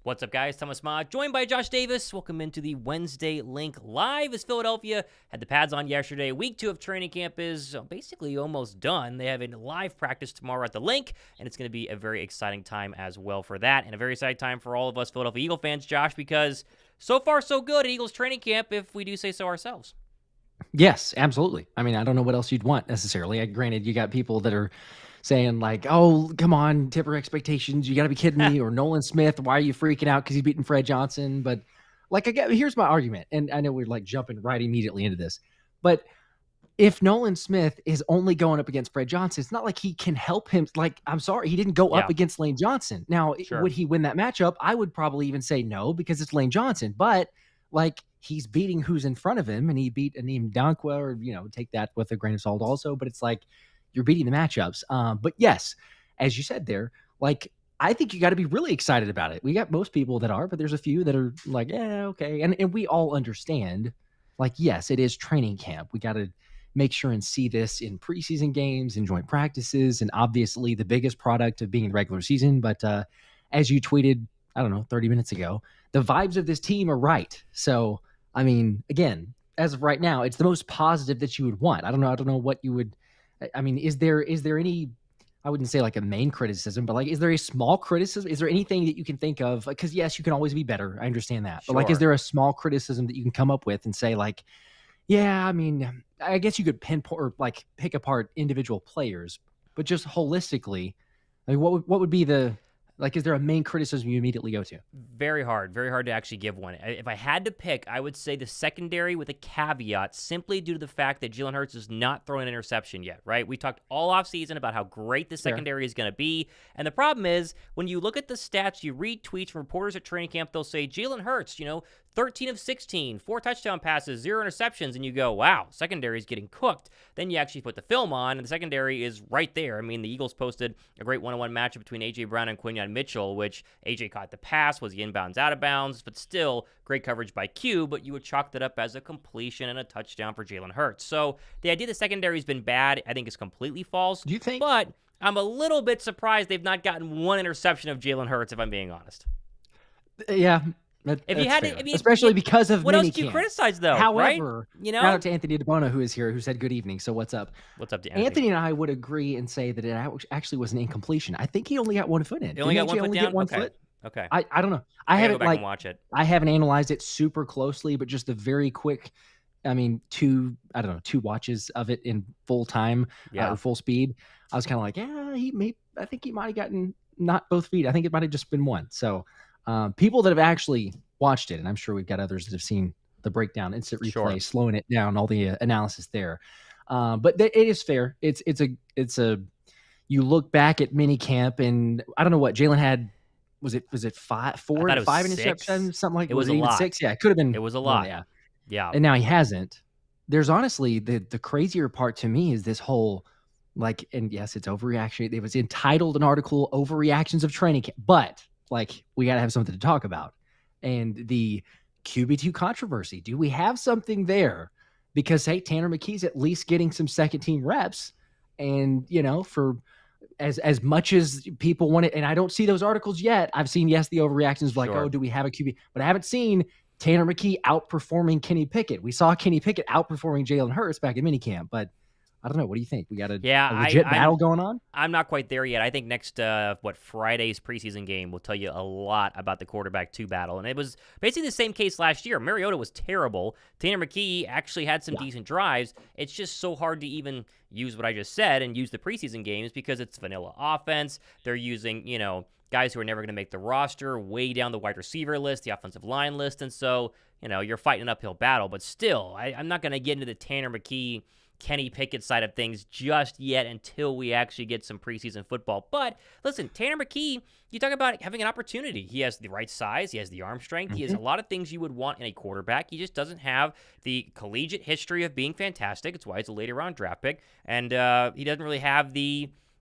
What's up, guys? Thomas Mott, joined by Josh Davis. Welcome into the Wednesday Link Live as Philadelphia had the pads on yesterday. Week 2 of training camp is basically almost done. They have a live practice tomorrow at the Link, and it's going to be a very exciting time as well for that, and a very exciting time for all of us Philadelphia Eagle fans, Josh, because so far so good at Eagles training camp, if we do say so ourselves. Yes, absolutely. I mean, I don't know what else you'd want necessarily. Granted, you got people that are saying like, "Oh, come on, temper expectations. You got to be kidding me." Or Nolan Smith, why are you freaking out because he's beating Fred Johnson? But here's my argument, and I know we're like jumping right immediately into this, but if Nolan Smith is only going up against Fred Johnson, it's not like he can help him. Like, I'm sorry, he didn't go up against Lane Johnson. Now, would he win that matchup? I would probably even say no because it's Lane Johnson. But like, he's beating who's in front of him, and he beat Aneem Dankwa, or take that with a grain of salt also. But it's like you're beating the matchups. But yes, as you said there, like, I think you got to be really excited about it. We got most people that are, but there's a few that are like, yeah, okay, and we all understand. Like, yes, it is training camp. We got to make sure and see this in preseason games and joint practices, and obviously the biggest product of being in the regular season. But as you tweeted, I don't know, 30 minutes ago, the vibes of this team are right. So, I mean, again, as of right now, it's the most positive that you would want. I don't know what you would. I mean, is there any? I wouldn't say like a main criticism, but like, is there a small criticism? Is there anything that you can think of? Because yes, you can always be better. I understand that, but like, is there a small criticism that you can come up with and say like, yeah, I mean, I guess you could pinpoint or like pick apart individual players, but just holistically, like, what would be the, like, is there a main criticism you immediately go to? Very hard to actually give one. If I had to pick, I would say the secondary with a caveat, simply due to the fact that Jalen Hurts is not throwing an interception yet, right? We talked all offseason about how great the secondary is going to be, and the problem is, when you look at the stats, you read tweets from reporters at training camp, they'll say, Jalen Hurts, 13 of 16, 4 touchdown passes, 0 interceptions, and you go, wow, secondary is getting cooked. Then you actually put the film on, and the secondary is right there. I mean, the Eagles posted a great one-on-one matchup between A.J. Brown and Quinyon Mitchell, which A.J. caught the pass, was he inbounds, out of bounds, but still great coverage by Q, but you would chalk that up as a completion and a touchdown for Jalen Hurts. So the idea the secondary has been bad, I think, is completely false. Do you think? But I'm a little bit surprised they've not gotten one interception of Jalen Hurts, if I'm being honest. Yeah. If you had to, especially because of what else do you criticize though? However, right? Shout out to Anthony DeBono, who is here, who said good evening. So what's up? What's up to Anthony? Anthony and I would agree and say that it actually was an incompletion. I think he only got 1 foot in. He only got 1 foot down. One foot? Okay. I don't know. I haven't go back and watch it. I haven't analyzed it super closely, but just a very quick. I mean, 2 watches of it in full time or full speed. I was kind of like, yeah, I think he might have gotten not both feet. I think it might have just been one. So people that have actually watched it, and I'm sure we've got others that have seen the breakdown, instant replay, slowing it down, all the analysis there. But it is fair. It's a you look back at mini camp, and I don't know what Jalen had. Was it 5 interceptions, something like? It was a even lot. 6. Yeah, it could have been. It was a lot. Yeah. And now he hasn't. There's honestly the crazier part to me is this whole and yes, it's overreaction. It was entitled an article "Overreactions of Training Camp," but like, we got to have something to talk about. And the QB2 controversy. Do we have something there? Because, hey, Tanner McKee's at least getting some second team reps. And, for as much as people want it, and I don't see those articles yet. I've seen, yes, the overreactions like, oh, do we have a QB? But I haven't seen Tanner McKee outperforming Kenny Pickett. We saw Kenny Pickett outperforming Jalen Hurts back in minicamp, but I don't know. What do you think? We got a legit battle going on? I'm not quite there yet. I think next, Friday's preseason game will tell you a lot about the quarterback 2 battle. And it was basically the same case last year. Mariota was terrible. Tanner McKee actually had some decent drives. It's just so hard to even use what I just said and use the preseason games because it's vanilla offense. They're using, guys who are never going to make the roster way down the wide receiver list, the offensive line list. And so, you're fighting an uphill battle. But still, I'm not going to get into the Tanner McKee Kenny Pickett side of things just yet until we actually get some preseason football. But listen, Tanner McKee, you talk about having an opportunity. He has the right size. He has the arm strength. He has a lot of things you would want in a quarterback. He just doesn't have the collegiate history of being fantastic. It's why he's a later round draft pick. And he doesn't really have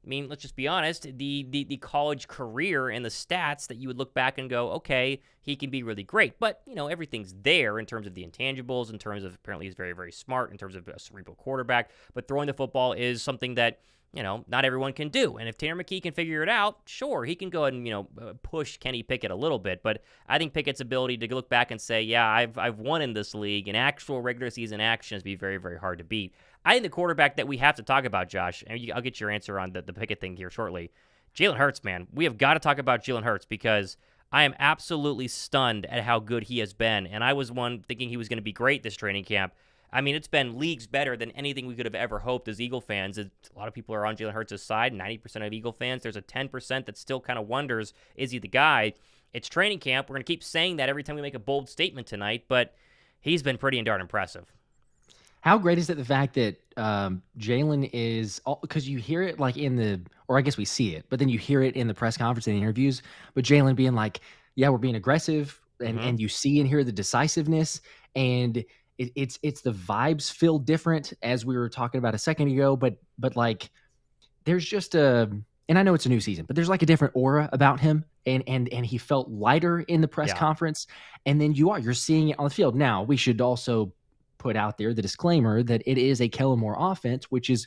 let's just be honest, the college career and the stats that you would look back and go, okay, he can be really great. But, everything's there in terms of the intangibles, in terms of apparently he's very, very smart, in terms of a cerebral quarterback. But throwing the football is something that not everyone can do. And if Tanner McKee can figure it out, sure, he can go ahead and, push Kenny Pickett a little bit. But I think Pickett's ability to look back and say, yeah, I've won in this league, and actual regular season actions be very, very hard to beat. I think the quarterback that we have to talk about, Josh, and I'll get your answer on the Pickett thing here shortly. Jalen Hurts, man. We have got to talk about Jalen Hurts because I am absolutely stunned at how good he has been. And I was one thinking he was going to be great this training camp. I mean, it's been leagues better than anything we could have ever hoped as Eagle fans. A lot of people are on Jalen Hurts' side, 90% of Eagle fans. There's a 10% that still kind of wonders, is he the guy? It's training camp. We're going to keep saying that every time we make a bold statement tonight, but he's been pretty darn impressive. How great is it the fact that Jalen is, because you hear it like or I guess we see it, but then you hear it in the press conference and the interviews, but Jalen being like, yeah, we're being aggressive, and you see and hear the decisiveness, and it's the vibes feel different, as we were talking about a second ago, but like there's just and I know it's a new season, but there's like a different aura about him, and he felt lighter in the press conference, and then you're seeing it on the field. Now, we should also put out there the disclaimer that it is a Kellen Moore offense, which is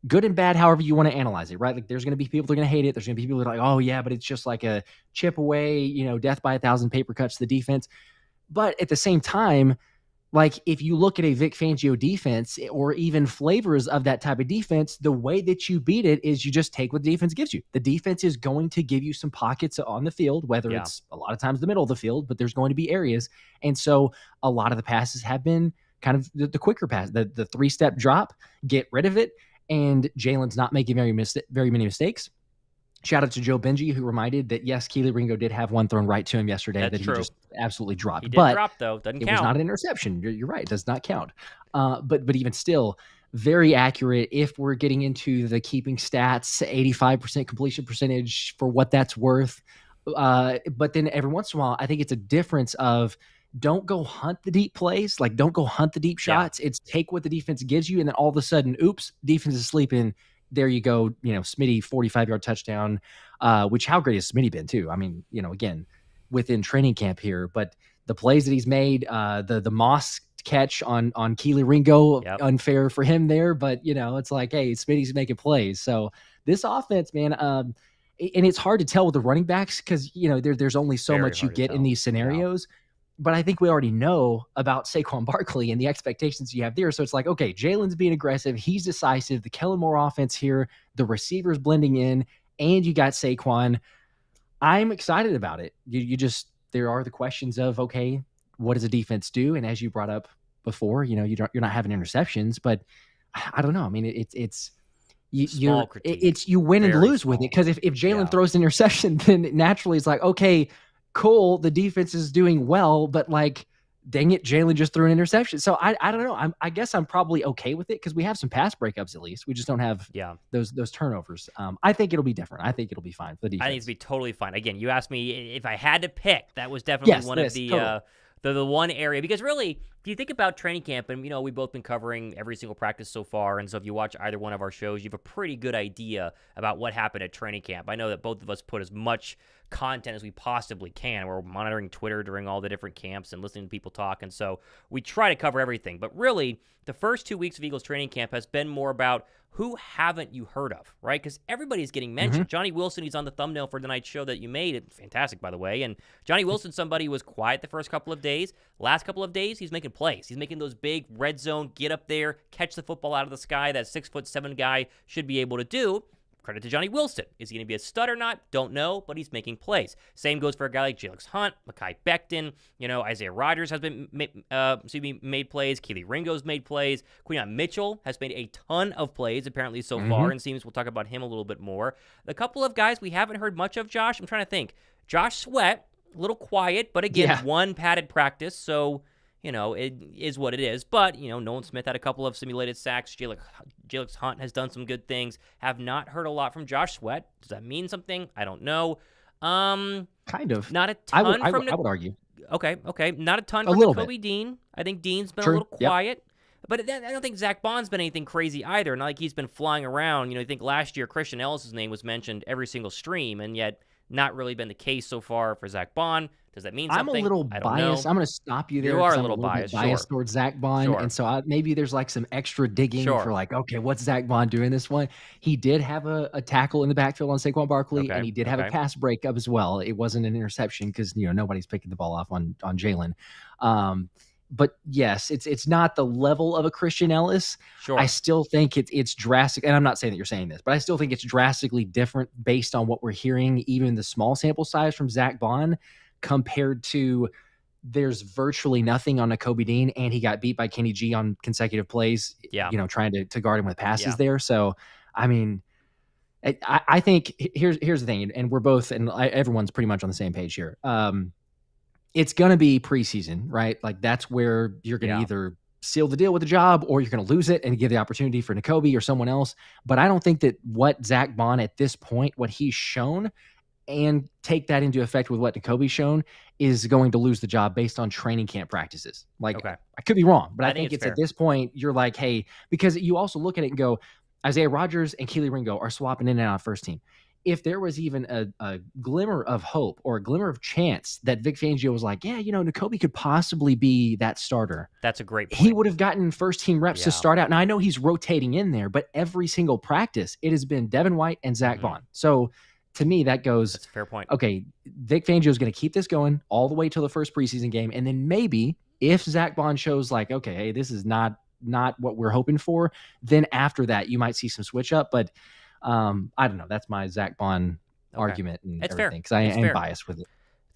good and bad, however you want to analyze it, right? Like there's going to be people that are going to hate it. There's going to be people that are like, oh yeah, but it's just like a chip away, death by 1,000 paper cuts to the defense. But at the same time, like if you look at a Vic Fangio defense or even flavors of that type of defense, the way that you beat it is you just take what the defense gives you. The defense is going to give you some pockets on the field, whether it's a lot of times the middle of the field, but there's going to be areas. And so a lot of the passes have been kind of the quicker pass, the 3-step drop, get rid of it. And Jalen's not making very many mistakes. Shout out to Joe Benji, who reminded that, yes, Keely Ringo did have one thrown right to him yesterday that true. He just absolutely dropped. He did drop, though. Doesn't count. It was not an interception. You're right. It does not count. But even still, very accurate if we're getting into the keeping stats, 85% completion percentage for what that's worth. But then every once in a while, I think it's a difference of don't go hunt the deep plays. Like, don't go hunt the deep shots. It's take what the defense gives you, and then all of a sudden, oops, defense is sleeping. There you go, Smitty 45-yard touchdown, which how great has Smitty been too? I mean, again, within training camp here, but the plays that he's made, the Moss catch on Keely Ringo, unfair for him there, but it's like, hey, Smitty's making plays. So this offense, man, and it's hard to tell with the running backs because, there's only so much you get in these scenarios. Yeah. But I think we already know about Saquon Barkley and the expectations you have there. So it's like, okay, Jalen's being aggressive. He's decisive. The Kellen Moore offense here, the receivers blending in, and you got Saquon. I'm excited about it. There are the questions of, okay, what does a defense do? And as you brought up before, you're not having interceptions, but I don't know. I mean, you win and lose with it. Because if Jalen throws an interception, then naturally it's like, okay, cool, the defense is doing well, but like, dang it, Jalen just threw an interception. So I don't know. I guess I'm probably okay with it because we have some pass breakups at least. We just don't have those turnovers. I think it'll be different. I think it'll be fine for the defense. I think it'll be totally fine. Again, you asked me if I had to pick. That was definitely one of the one area, because really, if you think about training camp, and we've both been covering every single practice so far, and so if you watch either one of our shows, you have a pretty good idea about what happened at training camp. I know that both of us put as much content as we possibly can. We're monitoring Twitter during all the different camps and listening to people talk, and so we try to cover everything. But really, the first 2 weeks of Eagles training camp has been more about who haven't you heard of, right? Because everybody's getting mentioned. Johnny Wilson, he's on the thumbnail for tonight's show that you made. It's fantastic, by the way. And Johnny Wilson, somebody who was quiet the first couple of days. Last couple of days, he's making plays. He's making those big red zone, get up there, catch the football out of the sky that 6'7" guy should be able to do. Credit to Johnny Wilson. Is he going to be a stud or not? Don't know, but he's making plays. Same goes for a guy like Jalen Hunt, Mekhi Becton. Isaiah Rodgers has been made plays. Keely Ringo's made plays. Quinyon Mitchell has made a ton of plays apparently so far, and seems we'll talk about him a little bit more. A couple of guys we haven't heard much of, Josh. I'm trying to think. Josh Sweat, a little quiet, but again, one padded practice, so it is what it is. But, Nolan Smith had a couple of simulated sacks. Jalen Hunt has done some good things. Have not heard a lot from Josh Sweat. Does that mean something? I don't know. Kind of. Not a ton I would argue. Okay. Not a ton from Kobe Dean. I think Dean's been a little quiet. But I don't think Zach Bond's been anything crazy either. Not like he's been flying around. I think last year Christian Ellis' name was mentioned every single stream, and yet not really been the case so far for Zach Bond. Does that mean I'm a something? little I don't biased. know. I'm gonna stop you there You are because a I'm a little little bit biased, biased sure. towards Zach Bond, Sure. and so maybe there's like some extra digging for Sure. like, okay, what's Zach Bond doing this one? He did have a tackle in the backfield on Saquon Barkley, and Okay. he did have a Okay. pass breakup as well. It wasn't an interception because nobody's picking the ball off on Jalen. But yes, it's not the level of a Christian Ellis. I Sure. still think it's drastic, and I'm not saying that you're saying this, but I still think it's drastically different based on what we're hearing, even the small sample size from Zach Bond compared to there's virtually nothing on Nakobe Dean, and he got beat by Kenny G on consecutive plays, Yeah. trying to guard him with passes Yeah. there. So, I mean, I think here's the thing, and we're both, and everyone's pretty much on the same page here. It's going to be preseason, right? Like that's where you're going to Yeah. either seal the deal with the job or you're going to lose it and give the opportunity for Nakobe or someone else. But I don't think that what Zach Bond at this point, what he's shown, and take that into effect with what Nakobe's shown, is going to lose the job based on training camp practices. Like, Okay. I could be wrong, but I think think it's fair. at this point, you're like, hey, because you also look at it and go, Isaiah Rodgers and Keely Ringo are swapping in and out of first team. If there was even a glimmer of hope or a glimmer of chance that Vic Fangio was like, yeah, Nakobe could possibly be that starter, That's a great point. he would have gotten first team reps to Yeah. start out. Now, I know he's rotating in there, but every single practice, it has been Devin White and Zach Bond. So to me, that goes, That's a fair point. okay, Vic Fangio is going to keep this going all the way till the first preseason game. And then maybe if Zach Bond shows like, okay, hey, this is not what we're hoping for, then after that, you might see some switch up. But I don't know. That's my Zach Bond argument and It's everything, because I am biased with it.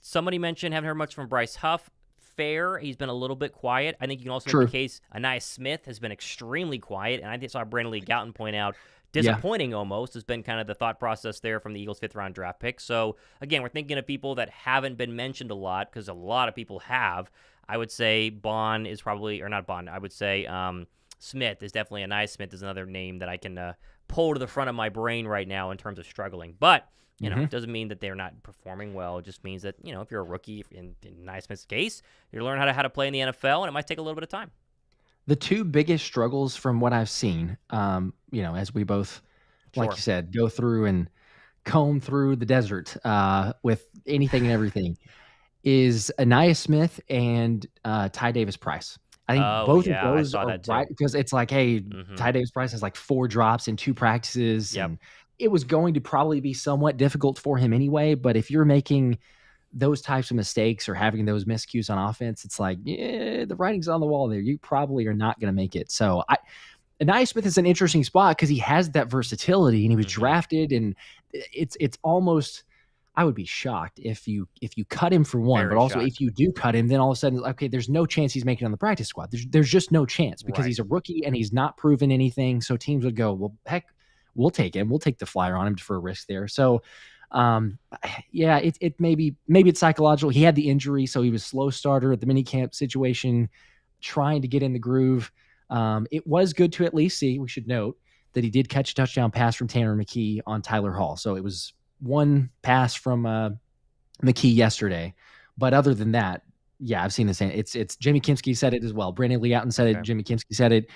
Somebody mentioned haven't heard much from Bryce Huff. Fair. He's been a little bit quiet. I think you can also make the case Anais Smith has been extremely quiet, and I saw Brandon Lee Gowton point out disappointing almost has been kind of the thought process there from the Eagles' 5th-round draft pick. So, again, we're thinking of people that haven't been mentioned a lot because a lot of people have. I would say Bond is probably, or not Bond, I would say Smith is definitely, Anais Smith is another name that I can pull to the front of my brain right now in terms of struggling. But, it doesn't mean that they're not performing well. It just means that, if you're a rookie, in Anais Smith's case, you learn how to play in the NFL, and it might take a little bit of time. The two biggest struggles from what I've seen, as we both, like you said, go through and comb through the desert with anything and everything, is Anais Smith and Ty Davis Price. I think both of those are right, because it's like, hey, Ty Davis Price has like 4 drops in 2 practices. Yep. And it was going to probably be somewhat difficult for him anyway. But if you're making those types of mistakes or having those miscues on offense, it's like, yeah, the writing's on the wall there. You probably are not going to make it. So Anais Smith is an interesting spot because he has that versatility and he was drafted, and it's almost, I would be shocked if you cut him for one, but also if you do cut him, then all of a sudden, okay, there's no chance he's making it on the practice squad. There's just no chance because he's a rookie and he's not proven anything. So teams would go, well, heck, we'll take him. We'll take the flyer on him for a risk there. So, yeah, it maybe it's psychological. He had the injury, so he was slow starter at the minicamp situation, trying to get in the groove. It was good to at least see, we should note, that he did catch a touchdown pass from Tanner Mekhi on Tyler Hall. So it was one pass from Mekhi yesterday. But other than that, yeah, I've seen the same. It's Jimmy Kimsky said it as well. Brandon Lee Gowton said it. Jimmy Kimsky said it.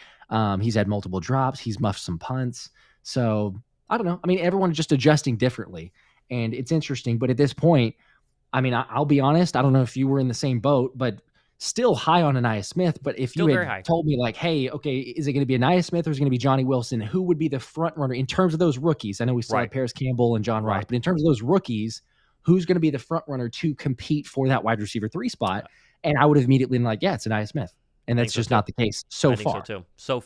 He's had multiple drops. He's muffed some punts. So I don't know. I mean, everyone's just adjusting differently. And it's interesting. But at this point, I mean, I'll be honest. I don't know if you were in the same boat, but still high on Anais Smith. But if still you had told me like, hey, okay, is it going to be Anais Smith or is it going to be Johnny Wilson? Who would be the front runner in terms of those rookies? I know we still have Paris Campbell and John Ross, but in terms of those rookies, who's going to be the front runner to compete for that wide receiver 3 spot? And I would have immediately been like, yeah, it's Anais Smith. And that's just not the case so far. I think so too. So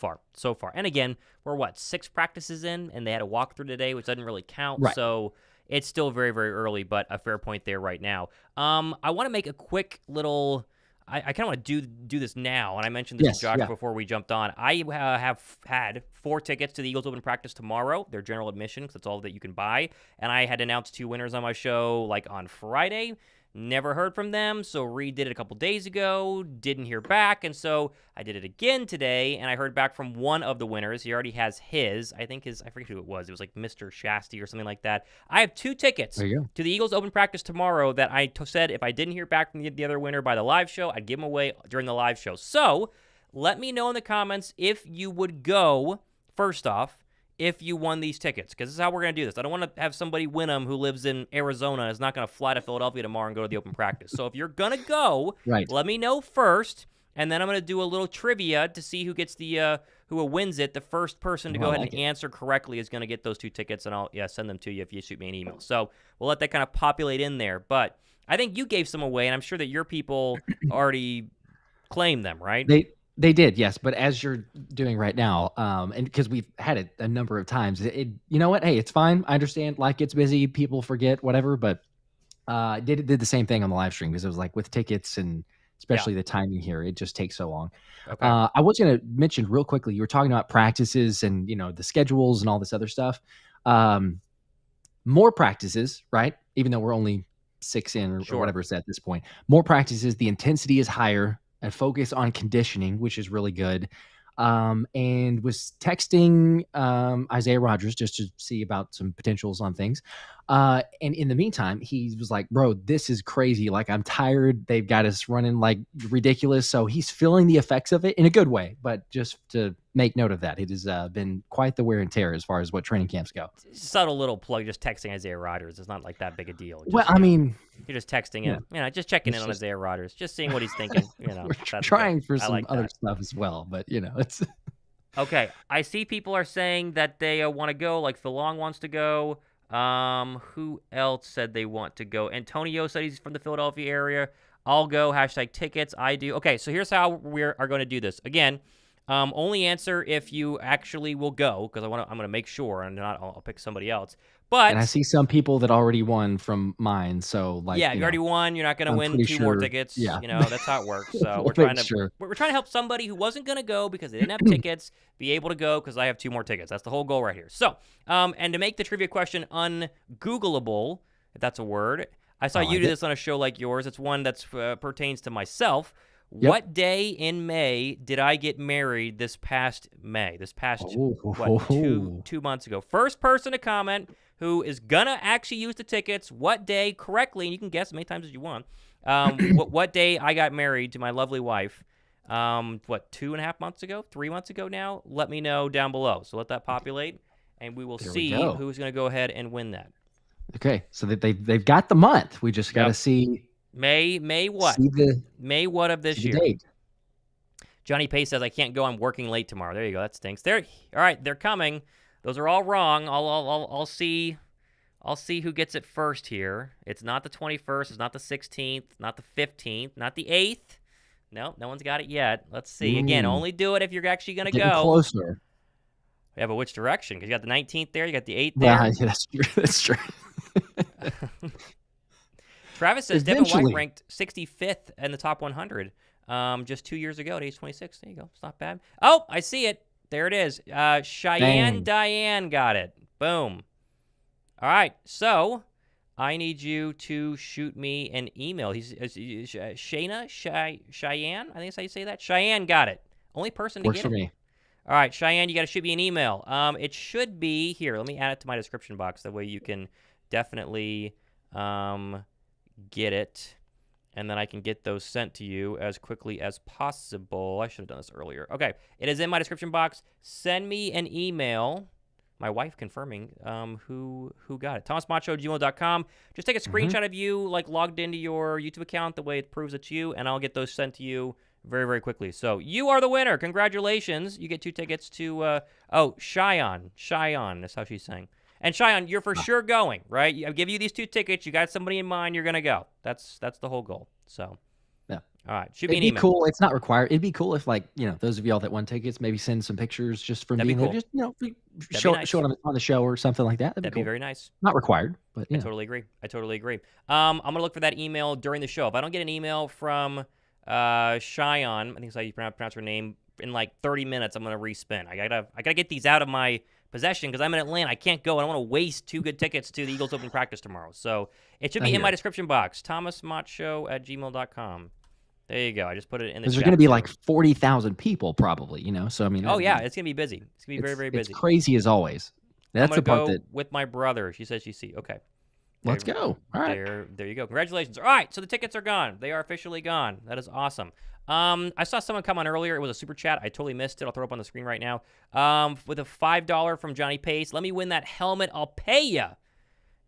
far. And again, we're 6 practices in, and they had a walkthrough today, which doesn't really count. Right. So it's still very, very early, but a fair point there right now. I want to make a quick little. I kind of want to do this now, and I mentioned this to Josh before we jumped on. I have had 4 tickets to the Eagles Open practice tomorrow. They're general admission because that's all that you can buy. And I had announced 2 winners on my show on Friday. Never heard from them, so redid it a couple days ago, didn't hear back, and so I did it again today, and I heard back from one of the winners. He already has his. I forget who it was. It was like Mr. Shasty or something like that. I have 2 tickets to the Eagles Open practice tomorrow that I said if I didn't hear back from the other winner by the live show, I'd give them away during the live show. So let me know in the comments if you would go, first off, if you won these tickets, because this is how we're going to do this. I don't want to have somebody win them who lives in Arizona and is not going to fly to Philadelphia tomorrow and go to the open practice. So if you're going to go, let me know first, and then I'm going to do a little trivia to see who gets the who wins it. The first person to go ahead and answer correctly is going to get those 2 tickets, and I'll send them to you if you shoot me an email. So we'll let that kind of populate in there. But I think you gave some away, and I'm sure that your people already claimed them, right? They did, yes. But as you're doing right now, and because we've had it a number of times, you know what? Hey, it's fine. I understand. Life gets busy. People forget, whatever. But did the same thing on the live stream, because it was like with tickets and especially the timing here, it just takes so long. Okay. I was going to mention real quickly, you were talking about practices and, the schedules and all this other stuff. More practices, right? Even though we're only 6 in or whatever it's at this point. More practices, the intensity is higher, and focus on conditioning, which is really good. And was texting Isaiah Rodgers just to see about some potentials on things. And in the meantime, he was like, bro, this is crazy. Like, I'm tired. They've got us running like ridiculous. So he's feeling the effects of it in a good way. But just to make note of that, it has been quite the wear and tear as far as what training camps go. Subtle little plug, just texting Isaiah Rodgers. It's not like that big a deal. Just, well, I mean, you're just texting him, just checking in on Isaiah Rodgers, just seeing what he's thinking. We're trying for some other stuff as well, but it's okay. I see people are saying that they want to go, like Phil Long wants to go. Who else said they want to go? Antonio said he's from the Philadelphia area. I'll go. #tickets. I do. Okay, so here's how we are going to do this. Again, only answer if you actually will go, because I'm going to make sure, and not I'll pick somebody else. But and I see some people that already won from mine, so like you already won. You're not going to win 2 more tickets. Yeah, that's how it works. So we're trying to help somebody who wasn't going to go because they didn't have tickets be able to go because I have 2 more tickets. That's the whole goal right here. So, and to make the trivia question ungoogleable, if that's a word, I saw you do this on a show like yours. It's one that pertains to myself. Yep. What day in May did I get married this past May? This past, 2 months ago? First person to comment who is going to actually use the tickets, what day correctly, and you can guess as many times as you want, what day I got married to my lovely wife, 2.5 months ago, 3 months ago now? Let me know down below. So let that populate, and we will see who's going to go ahead and win that. Okay, so that they've got the month. We just got to see... May what? May what of this year? Date. Johnny Pace says, I can't go. I'm working late tomorrow. There you go. That stinks. All right, they're coming. Those are all wrong. I'll see who gets it first here. It's not the 21st. It's not the 16th. Not the 15th. Not the 8th. No one's got it yet. Let's see. Again, only do it if you're actually going to go. Closer. Yeah, but which direction? Because you got the 19th there. You got the 8th there. Yeah, that's true. That's true. Travis says Devin White ranked 65th in the top 100 just 2 years ago at age 26. There you go. It's not bad. Oh, I see it. There it is. Cheyenne Diane got it. Boom. All right. So I need you to shoot me an email. Cheyenne? I think that's how you say that. Cheyenne got it. Only person to Works get for it. me. All right, Cheyenne, you got to shoot me an email. It should be here. Let me add it to my description box. That way you can definitely get it, and then I can get those sent to you as quickly as possible. I should have done this earlier. Okay, it is in my description box. Send me an email. My wife confirming who got it. ThomasMacho@gmail.com. Just take a screenshot of you like logged into your YouTube account the way it proves it's you, and I'll get those sent to you very, very quickly. So you are the winner. Congratulations. You get 2 tickets to Cheyenne. That's how she's saying. And Cheyenne, you're for sure going, right? I'll give you these 2 tickets. You got somebody in mind. You're gonna go. That's the whole goal. So, yeah. All right. Shoot me an email. It'd be cool. It's not required. It'd be cool if, like, those of y'all that won tickets, maybe send some pictures just from being there. Just show it on the show or something like that. That'd be very nice. Not required, but I totally agree. I'm gonna look for that email during the show. If I don't get an email from Cheyenne, I think that's how you pronounce her name, in like 30 minutes, I'm gonna respin. I gotta get these out of my possession because I'm in Atlanta. I can't go. I don't want to waste 2 good tickets to the Eagles open practice tomorrow. So it should be in my description box. ThomasMacho@gmail.com. There you go. I just put it in the chat. There's going to be like 40,000 people probably, So I mean. Oh yeah, it's gonna be busy. It's gonna be very, very busy. It's crazy as always. That's the part that. With my brother. She says she see. Okay. Let's go. All right. There you go. Congratulations. All right, so the tickets are gone. They are officially gone. That is awesome. I saw someone come on earlier. It was a super chat. I totally missed it. I'll throw it up on the screen right now. With a $5 from Johnny Pace. Let me win that helmet. I'll pay ya.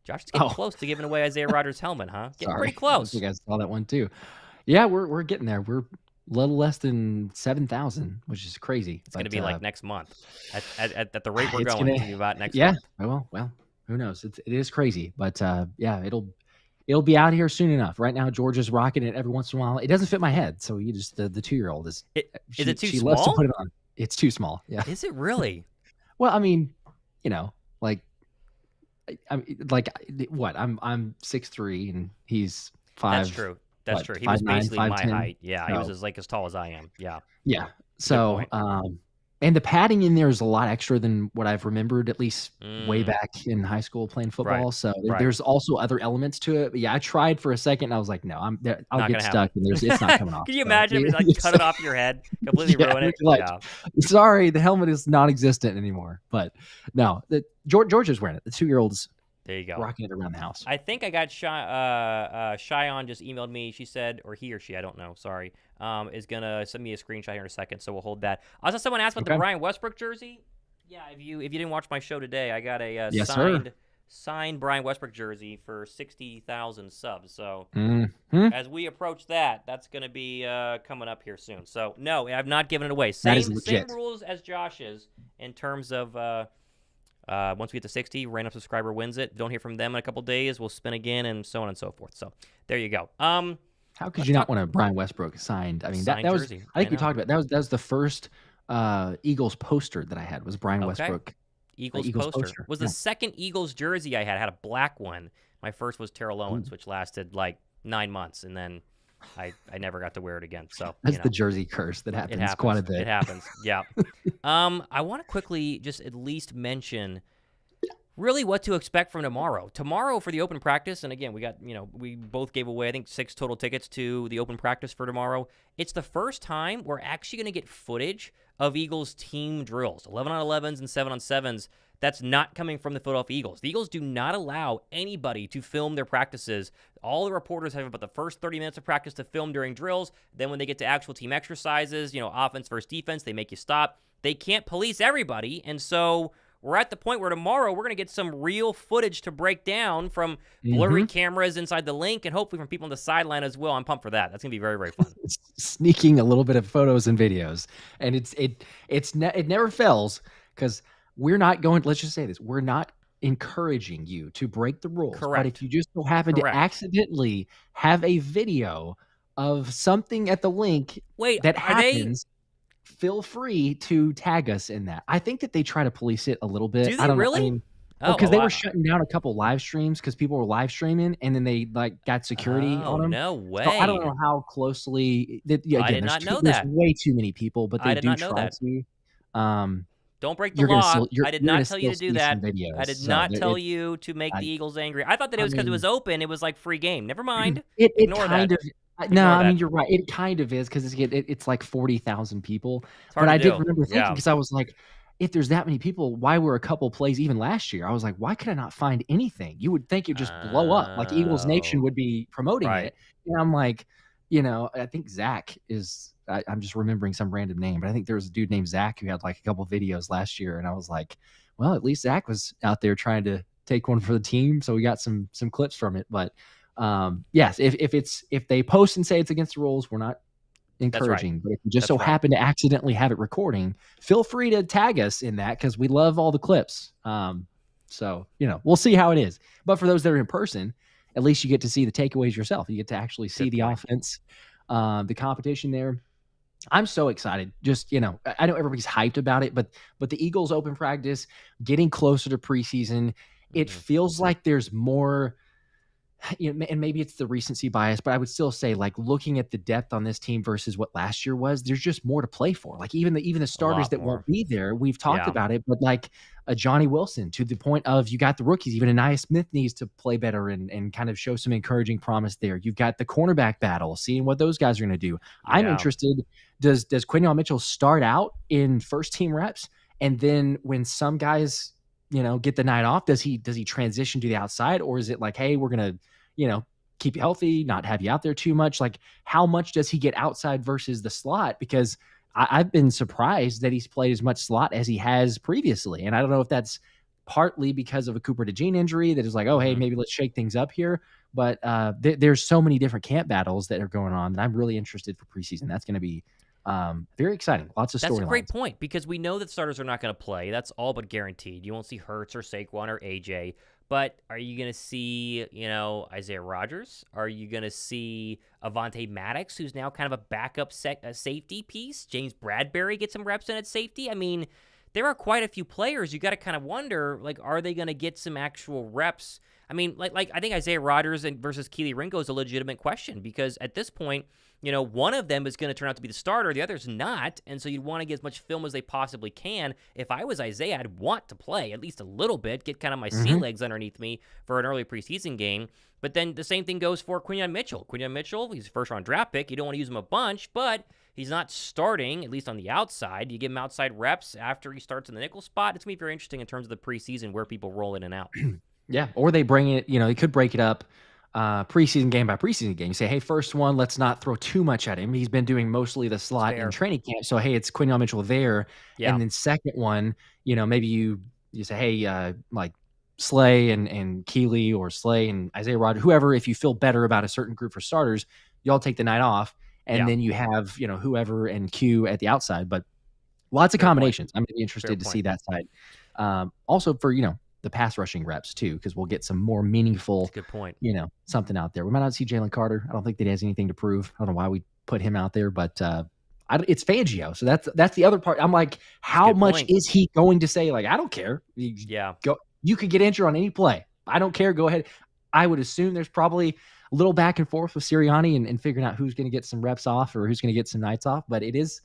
Josh is getting close to giving away Isaiah Rodgers' helmet, huh? Getting pretty close. I think I saw that one too. Yeah, we're getting there. We're a little less than 7,000, which is crazy. It's going to be like next month. At the rate we're going, it's going to be about next month. Yeah, well, who knows? It is crazy. But yeah, it'll be out here soon enough. Right now, Georgia's rocking it every once in a while. It doesn't fit my head, so you just the 2-year-old is. Is it too she small? Loves to put it on. It's too small. Yeah. Is it really? Well, I mean, like, like what? I'm 6'3" and he's 5. That's true. That's true. He was basically 5'10". My height. Yeah, he was as tall as I am. Yeah. Yeah. So, and the padding in there is a lot extra than what I've remembered, at least way back in high school playing football. Right. So there's also other elements to it. But yeah, I tried for a second. And I was like, no, I'll get stuck, and it's not coming off. Can you imagine if like cut it off your head, completely ruin it? Like, sorry, the helmet is non-existent anymore. But no, Georgia's wearing it. The 2-year-old's. There you go. Rocking it around the house. I think I got Cheyenne just emailed me. She said, or he or she, I don't know. Sorry. Is going to send me a screenshot here in a second, so we'll hold that. I saw someone ask about the Brian Westbrook jersey. Yeah, if you didn't watch my show today, I got a signed Brian Westbrook jersey for 60,000 subs. So as we approach that, that's going to be coming up here soon. So, no, I've not given it away. Same rules as Josh's in terms of once we get to 60, random subscriber wins it. Don't hear from them in a couple days. We'll spin again and so on and so forth. So there you go. How could you not want a Brian Westbrook signed? I mean, that was jersey. I think we talked about that was the first Eagles poster that I had was Brian Westbrook. Eagles poster. Was the second Eagles jersey I had a black one. My first was Terrell Owens, which lasted like 9 months, and then I never got to wear it again. So that's the jersey curse that happens quite a bit. It happens. Yeah. I want to quickly just at least mention really what to expect from tomorrow. Tomorrow for the open practice, and again, we got, we both gave away, I think, 6 total tickets to the open practice for tomorrow. It's the first time we're actually going to get footage of Eagles team drills, 11-on-11s and 7-on-7s. That's not coming from the Philadelphia Eagles. The Eagles do not allow anybody to film their practices. All the reporters have about the first 30 minutes of practice to film during drills. Then when they get to actual team exercises, offense versus defense, they make you stop. They can't police everybody, and so we're at the point where tomorrow we're going to get some real footage to break down from blurry cameras inside the link and hopefully from people on the sideline as well. I'm pumped for that. That's going to be very, very fun. Sneaking a little bit of photos and videos. And it never fails because we're not going, let's just say this, we're not encouraging you to break the rules. Correct. But if you just so happen to accidentally have a video of something at the link that happens, feel free to tag us in that. I think that they try to police it a little bit. Do they really? I mean, because they were shutting down a couple live streams because people were live streaming, and then they got security on them. No way! So I don't know how closely. I did not know that. There's way too many people, but they do try to. Don't break the law. I did not tell you to do that. I did not tell you to make the Eagles angry. I thought that it was because it was open. It was like free game. Never mind. It kind of. No, I mean, you're right. It kind of is because it's like 40,000 people. But I did remember thinking because I was like, if there's that many people, why were a couple plays even last year? I was like, why could I not find anything? You would think it'd just blow up. Like Eagles Nation would be promoting it. And I'm like, I think Zach is, I'm just remembering some random name, but I think there was a dude named Zach who had like a couple videos last year. And I was like, well, at least Zach was out there trying to take one for the team. So we got some clips from it. But yes, if they post and say it's against the rules, we're not encouraging. But if you just happen to accidentally have it recording, feel free to tag us in that because we love all the clips. So we'll see how it is. But for those that are in person, at least you get to see the takeaways yourself. You get to actually see the offense, the competition there. I'm so excited. Just, I know everybody's hyped about it, but the Eagles open practice, getting closer to preseason, it feels like there's more. And maybe it's the recency bias, but I would still say, like, looking at the depth on this team versus what last year was, there's just more to play for. Like even the starters that won't be there, we've talked about it, but like a Johnny Wilson, to the point of you got the rookies, even Anaya Smith needs to play better and kind of show some encouraging promise there. You've got the cornerback battle, seeing what those guys are going to do. I'm interested. Does Quinyon Mitchell start out in first team reps, and then when some guys get the night off, does he transition to the outside, or is it like, hey, we're gonna keep you healthy, not have you out there too much. Like, how much does he get outside versus the slot? Because I've been surprised that he's played as much slot as he has previously. And I don't know if that's partly because of a Cooper DeJean injury that is like, oh, hey, maybe let's shake things up here. But there's so many different camp battles that are going on that I'm really interested for preseason. That's going to be very exciting. Lots of storylines. That's a great point, because we know that starters are not going to play. That's all but guaranteed. You won't see Hurts or Saquon or AJ. But are you going to see, Isaiah Rodgers? Are you going to see Avonte Maddox, who's now kind of a backup safety piece? JamesBradberry get some reps in at safety? I mean, there are quite a few players. You got to kind of wonder, like, are they going to get some actual reps? I mean, like I think Isaiah Rodgers versus Keely Ringo is a legitimate question, because at this point, one of them is going to turn out to be the starter, the other's not, and so you'd want to get as much film as they possibly can. If I was Isaiah, I'd want to play at least a little bit, get kind of my sea legs underneath me for an early preseason game. But then the same thing goes for Quinyon Mitchell. Quinyon Mitchell, he's a first-round draft pick. You don't want to use him a bunch, but he's not starting, at least on the outside. You give him outside reps after he starts in the nickel spot. It's going to be very interesting in terms of the preseason where people roll in and out. Yeah, or they bring it, they could break it up preseason game by preseason game. You say, hey, first one, let's not throw too much at him. He's been doing mostly the slot in training camp. So, hey, it's Quinyon Mitchell there. Yeah. And then second one, maybe you say, hey, like Slay and Keely, or Slay and Isaiah Rodgers, whoever, if you feel better about a certain group for starters, y'all take the night off. And then you have, whoever and Q at the outside. But lots of combinations. I'm going to be interested to see that side. Also for, the pass rushing reps too, because we'll get some more meaningful, good point. Something out there. We might not see Jalen Carter. I don't think that he has anything to prove. I don't know why we put him out there, but it's Fangio. So that's the other part. I'm like, how much is he going to say? Like, I don't care. Go. You could get injured on any play. I don't care. Go ahead. I would assume there's probably a little back and forth with Sirianni and figuring out who's going to get some reps off or who's going to get some nights off. But it is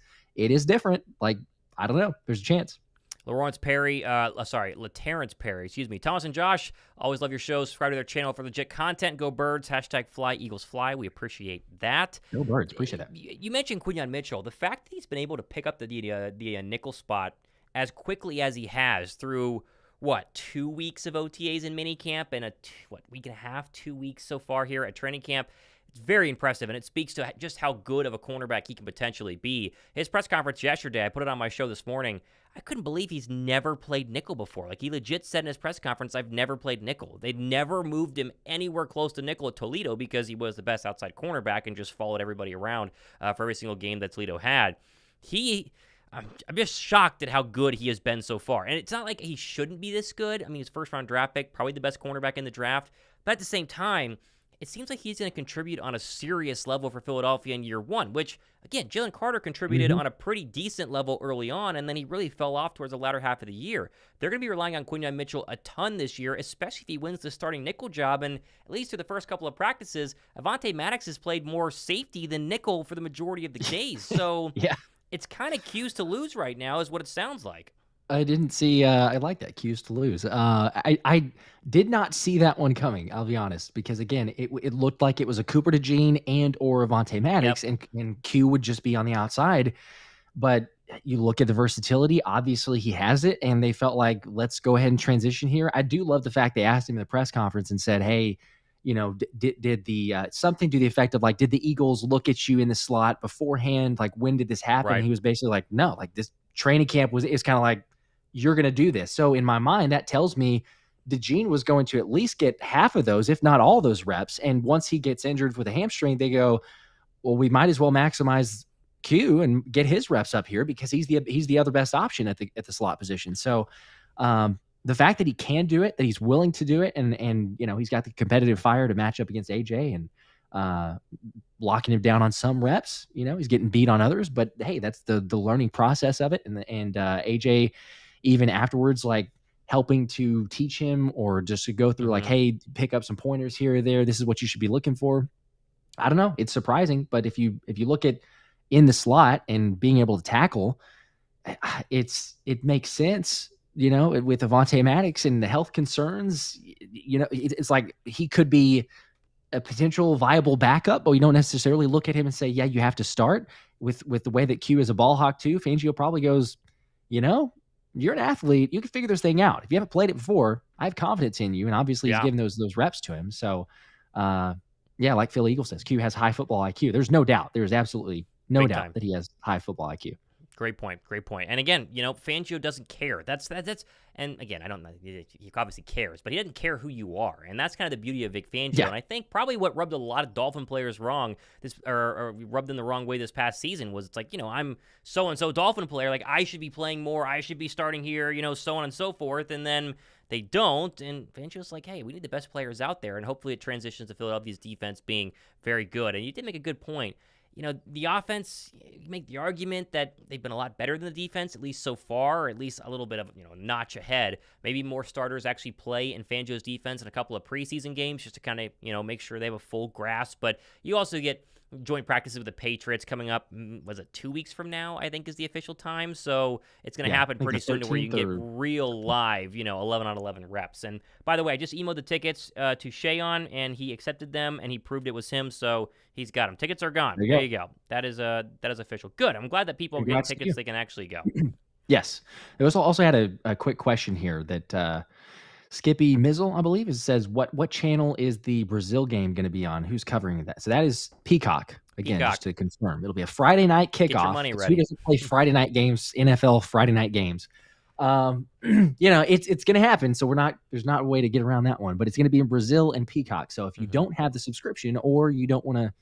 different. Like, I don't know. There's a chance. Laterrence Perry, excuse me. Thomas and Josh, always love your shows. Subscribe to their channel for legit content. Go Birds, #FlyEaglesFly. We appreciate that. Go Birds, appreciate that. You mentioned Quinyon Mitchell. The fact that he's been able to pick up the nickel spot as quickly as he has through, 2 weeks of OTAs in minicamp and week and a half, 2 weeks so far here at training camp. It's very impressive, and it speaks to just how good of a cornerback he can potentially be. His press conference yesterday, I put it on my show this morning, I couldn't believe he's never played nickel before. Like, he legit said in his press conference, I've never played nickel. They'd never moved him anywhere close to nickel at Toledo because he was the best outside cornerback and just followed everybody around for every single game that Toledo had. I'm just shocked at how good he has been so far. And it's not like he shouldn't be this good. I mean, he's first-round draft pick, probably the best cornerback in the draft. But at the same time, it seems like he's going to contribute on a serious level for Philadelphia in year one, which, again, Jalen Carter contributed on a pretty decent level early on, and then he really fell off towards the latter half of the year. They're going to be relying on Quinyon Mitchell a ton this year, especially if he wins the starting nickel job, and at least through the first couple of practices, Avonte Maddox has played more safety than nickel for the majority of the days. So it's kind of Q's to lose right now is what it sounds like. I didn't see. I like that Q's to lose. I did not see that one coming. I'll be honest, because again, it looked like it was a Cooper DeJean and or Avonte Maddox, and Q would just be on the outside. But you look at the versatility. Obviously, he has it, and they felt like let's go ahead and transition here. I do love the fact they asked him in the press conference and said, "Hey, did the something to the effect of like, did the Eagles look at you in the slot beforehand? Like, when did this happen?" Right. He was basically like, "No, like this training camp is kind of like." You're going to do this. So in my mind, that tells me DeJean was going to at least get half of those, if not all those reps. And once he gets injured with a hamstring, they go, well, we might as well maximize Q and get his reps up here because he's the other best option at the slot position. So the fact that he can do it, that he's willing to do it, and he's got the competitive fire to match up against AJ and locking him down on some reps, he's getting beat on others, but hey, that's the learning process of it. And AJ, even afterwards, like helping to teach him or just to go through like, hey, pick up some pointers here or there. This is what you should be looking for. I don't know. It's surprising, but if you look at in the slot and being able to tackle, it makes sense, with Avonte Maddox and the health concerns, it's like he could be a potential viable backup, but we don't necessarily look at him and say, yeah, you have to start with the way that Q is a ball hawk too. Fangio probably goes, you're an athlete. You can figure this thing out. If you haven't played it before, I have confidence in you. And obviously he's given those reps to him. So Yeah, like Phil Eagle says, Q has high football IQ. There's no doubt. There's absolutely no Big doubt time. that he has high football IQ. Great point. Great point. And again, Fangio doesn't care. That's and again, I don't know. He obviously cares, but he doesn't care who you are, and that's kind of the beauty of Vic Fangio. Yeah. And I think probably what rubbed a lot of Dolphin players wrong or rubbed them the wrong way this past season was it's like I'm so and so Dolphin player, like I should be playing more, I should be starting here, so on and so forth, and then they don't, and Fangio's like, hey, we need the best players out there, and hopefully it transitions to Philadelphia's defense being very good. And you did make a good point. The offense, you make the argument that they've been a lot better than the defense, at least so far, or at least a little bit of, a notch ahead. Maybe more starters actually play in Fangio's defense in a couple of preseason games just to kind of, make sure they have a full grasp. But you also get joint practices with the Patriots coming up, was it 2 weeks from now, I think is the official time. So it's going to happen pretty soon to where you can get real live, 11 on 11 reps. And by the way, I just emailed the tickets to Shayon, and he accepted them, and he proved it was him. So he's got them. Tickets are gone. There you go. That is official. Good. I'm glad that people get tickets they can actually go. Yes. It also had a quick question here that Skippy Mizzle, I believe, says what channel is the Brazil game going to be on? Who's covering that? So that is Peacock. Again, just to confirm, it'll be a Friday night kickoff. Get your money ready. Who doesn't play Friday night games? NFL Friday night games. It's going to happen. So there's not a way to get around that one. But it's going to be in Brazil and Peacock. So if you don't have the subscription, or you don't want to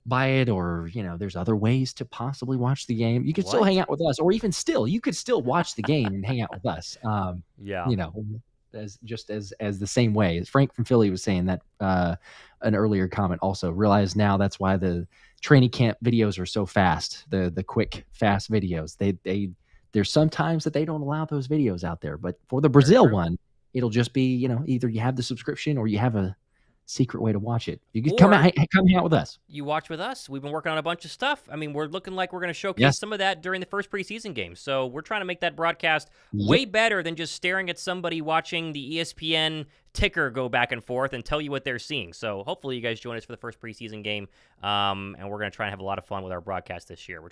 buy it, or there's other ways to possibly watch the game, you could still hang out with us, or even still, you could still watch the game and hang out with us. As the same way as Frank from Philly was saying that an earlier comment. Also realize now that's why the training camp videos are so fast. The quick, fast videos. There's sometimes that they don't allow those videos out there, but for the Brazil one, it'll just be either you have the subscription or you have a secret way to watch it. You can come hang out with us. You watch with us. We've been working on a bunch of stuff. I mean, we're looking like we're going to showcase some of that during the first preseason game. So we're trying to make that broadcast way better than just staring at somebody watching the ESPN ticker go back and forth and tell you what they're seeing. So hopefully you guys join us for the first preseason game, and we're going to try and have a lot of fun with our broadcast this year.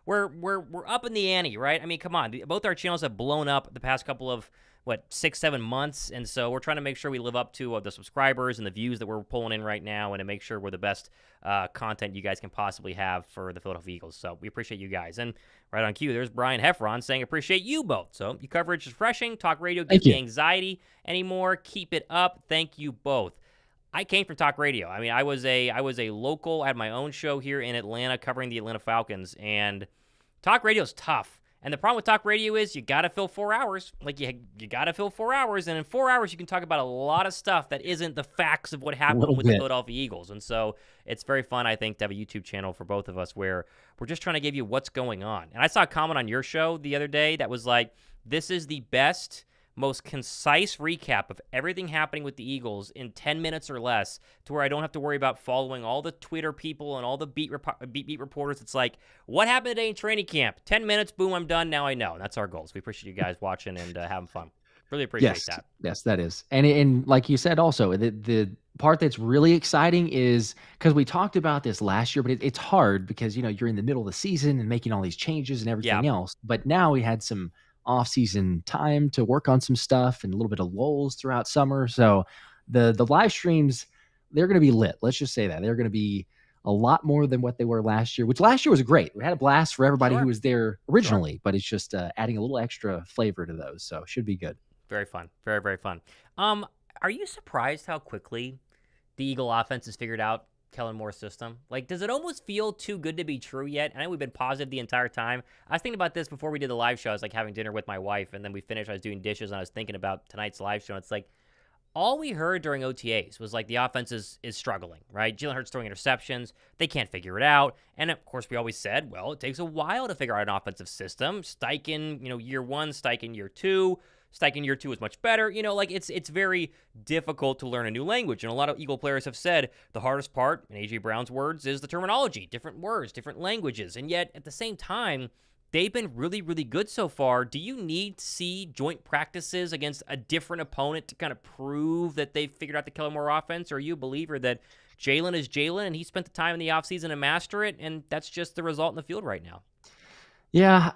We're up in the ante, right? I mean, come on. Both our channels have blown up the past couple of 6-7 months, and so we're trying to make sure we live up to the subscribers and the views that we're pulling in right now, and to make sure we're the best content you guys can possibly have for the Philadelphia Eagles. So we appreciate you guys. And right on cue, there's Brian Heffron saying appreciate you both. So your coverage is refreshing. Talk radio gives me anxiety anymore. Keep it up. Thank you both. I came from talk radio. I mean, I was a local. I had my own show here in Atlanta covering the Atlanta Falcons, and talk radio is tough. And the problem with talk radio is you got to fill 4 hours. Like, you got to fill 4 hours. And in 4 hours, you can talk about a lot of stuff that isn't the facts of what happened with the Philadelphia Eagles. And so it's very fun, I think, to have a YouTube channel for both of us where we're just trying to give you what's going on. And I saw a comment on your show the other day that was like, this is the best, most concise recap of everything happening with the Eagles in 10 minutes or less, to where I don't have to worry about following all the Twitter people and all the beat reporters. It's like, what happened today in training camp? 10 minutes, boom, I'm done. Now I know. And that's our goals. We appreciate you guys watching and having fun. Really appreciate that. Yes, that is. And like you said also, the part that's really exciting is, because we talked about this last year, but it's hard because, you're in the middle of the season and making all these changes and everything else. But now we had some off-season time to work on some stuff and a little bit of lulls throughout summer. So the live streams, they're going to be lit. Let's just say that they're going to be a lot more than what they were last year, which last year was great. We had a blast for everybody who was there originally, but it's just adding a little extra flavor to those. So it should be good. Very fun. Very, very fun. Are you surprised how quickly the Eagle offense has figured out Kellen Moore's system? Like, does it almost feel too good to be true yet? I know we've been positive the entire time. I was thinking about this before we did the live show. I was like having dinner with my wife, and then we finished. I was doing dishes, and I was thinking about tonight's live show. And it's like, all we heard during OTAs was like the offense is struggling, right? Jalen Hurts throwing interceptions. They can't figure it out. And of course, we always said, well, it takes a while to figure out an offensive system. Steichen, year one, Steichen year two. Steichen year two is much better. It's very difficult to learn a new language. And a lot of Eagle players have said the hardest part, in A.J. Brown's words, is the terminology, different words, different languages. And yet, at the same time, they've been really, really good so far. Do you need to see joint practices against a different opponent to kind of prove that they've figured out the Kellen Moore offense? Or are you a believer that Jalen is Jalen and he spent the time in the offseason to master it, and that's just the result in the field right now? Yeah,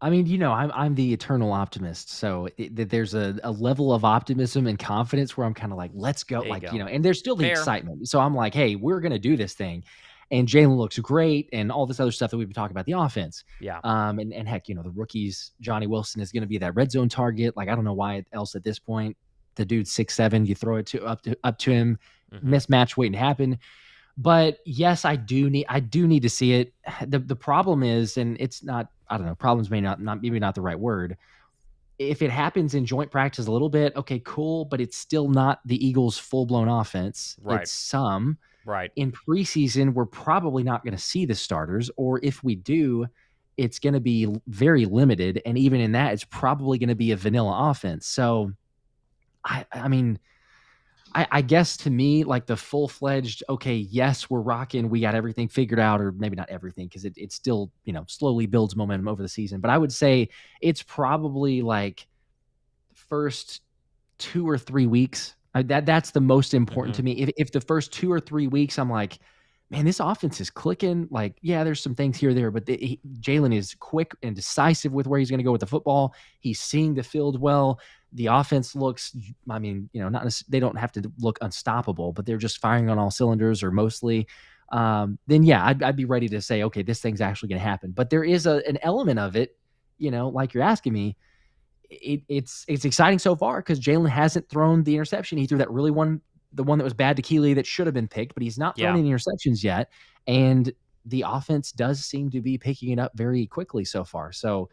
I mean, I'm the eternal optimist. So there's a level of optimism and confidence where I'm kind of like, let's go. There you Like, go. and there's still the Fair. excitement. So I'm like, hey, we're going to do this thing. And Jalen looks great and all this other stuff that we've been talking about, the offense. Yeah. And heck, the rookies, Johnny Wilson is going to be that red zone target. Like, I don't know why else at this point. The dude's 6'7", you throw it up to him, mismatch waiting to happen. But yes, I do need to see it. The problem is, and it's not, I don't know, problems may not maybe not the right word. If it happens in joint practice a little bit, okay, cool, but it's still not the Eagles' full-blown offense. Right. It's some. Right. In preseason, we're probably not going to see the starters, or if we do, it's going to be very limited. And even in that, it's probably going to be a vanilla offense. So, I mean, I guess to me, like the full-fledged, okay, yes, we're rocking, we got everything figured out, or maybe not everything, because it still, slowly builds momentum over the season. But I would say it's probably like first 2 or 3 weeks. That's the most important to me. If the first 2 or 3 weeks, I'm like, man, this offense is clicking. Like, yeah, there's some things here or there, but Jalen is quick and decisive with where he's going to go with the football. He's seeing the field well. The offense looks, I mean, they don't have to look unstoppable, but they're just firing on all cylinders or mostly. Then yeah, I'd be ready to say, okay, this thing's actually going to happen. But there is an element of it, like you're asking me. It's exciting so far because Jalen hasn't thrown the interception. He threw that the one that was bad to Keeley that should have been picked, but he's not thrown any interceptions yet. And the offense does seem to be picking it up very quickly so far. So,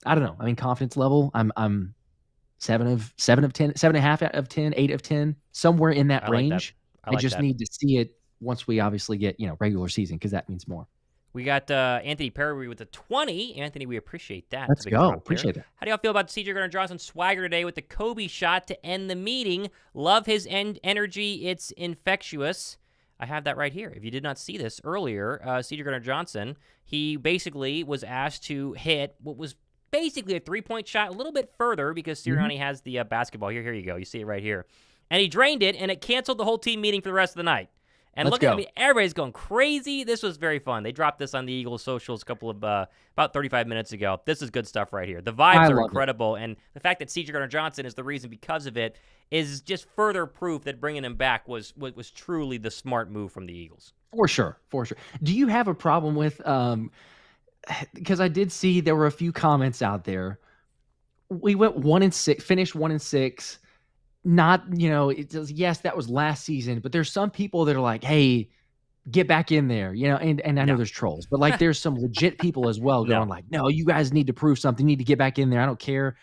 I don't know. I mean, confidence level, I'm 7 of 10, 7.5 out of 10, 8 of 10, somewhere in that range. I just need to see it once we obviously get, regular season, because that means more. We got Anthony Perry with the 20. Anthony, we appreciate that. Let's go. Appreciate it. How do y'all feel about CJ Gardner-Johnson swagger today with the Kobe shot to end the meeting? Love his energy. It's infectious. I have that right here. If you did not see this earlier, CJ Gardner-Johnson, he basically was asked to hit what was basically a three-point shot a little bit further because Sirianni has the basketball. Here you go. You see it right here. And he drained it, and it canceled the whole team meeting for the rest of the night. And look at me, everybody's going crazy. This was very fun. They dropped this on the Eagles socials a couple of about 35 minutes ago. This is good stuff right here. The vibes are incredible, and the fact that C.J. Gardner-Johnson is the reason because of it is just further proof that bringing him back was truly the smart move from the Eagles. For sure. Do you have a problem with because I did see there were a few comments out there. We went 1-6, finished 1-6. Not, yes, that was last season, but there's some people that are like, hey, get back in there, and I know there's trolls, but like there's some legit people as well going like, no, you guys need to prove something, you need to get back in there. I don't care.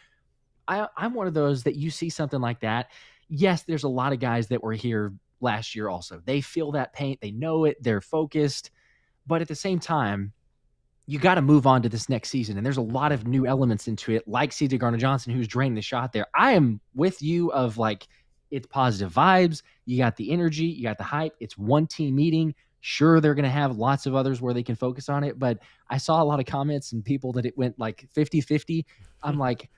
I'm one of those that you see something like that. Yes, there's a lot of guys that were here last year also. They feel that pain. They know it. They're focused. But at the same time, you got to move on to this next season. And there's a lot of new elements into it, like C.J. Gardner-Johnson, who's draining the shot there. I am with you of like, it's positive vibes. You got the energy. You got the hype. It's one team meeting. Sure, they're going to have lots of others where they can focus on it. But I saw a lot of comments and people that it went like 50-50. I'm like,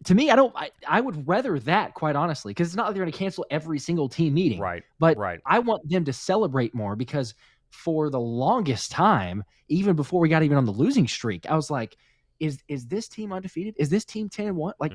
to me, I would rather that, quite honestly, because it's not like they're going to cancel every single team meeting. Right. But I want them to celebrate more because for the longest time, even before we got even on the losing streak, I was like, is this team undefeated? Is this team 10-1? Like,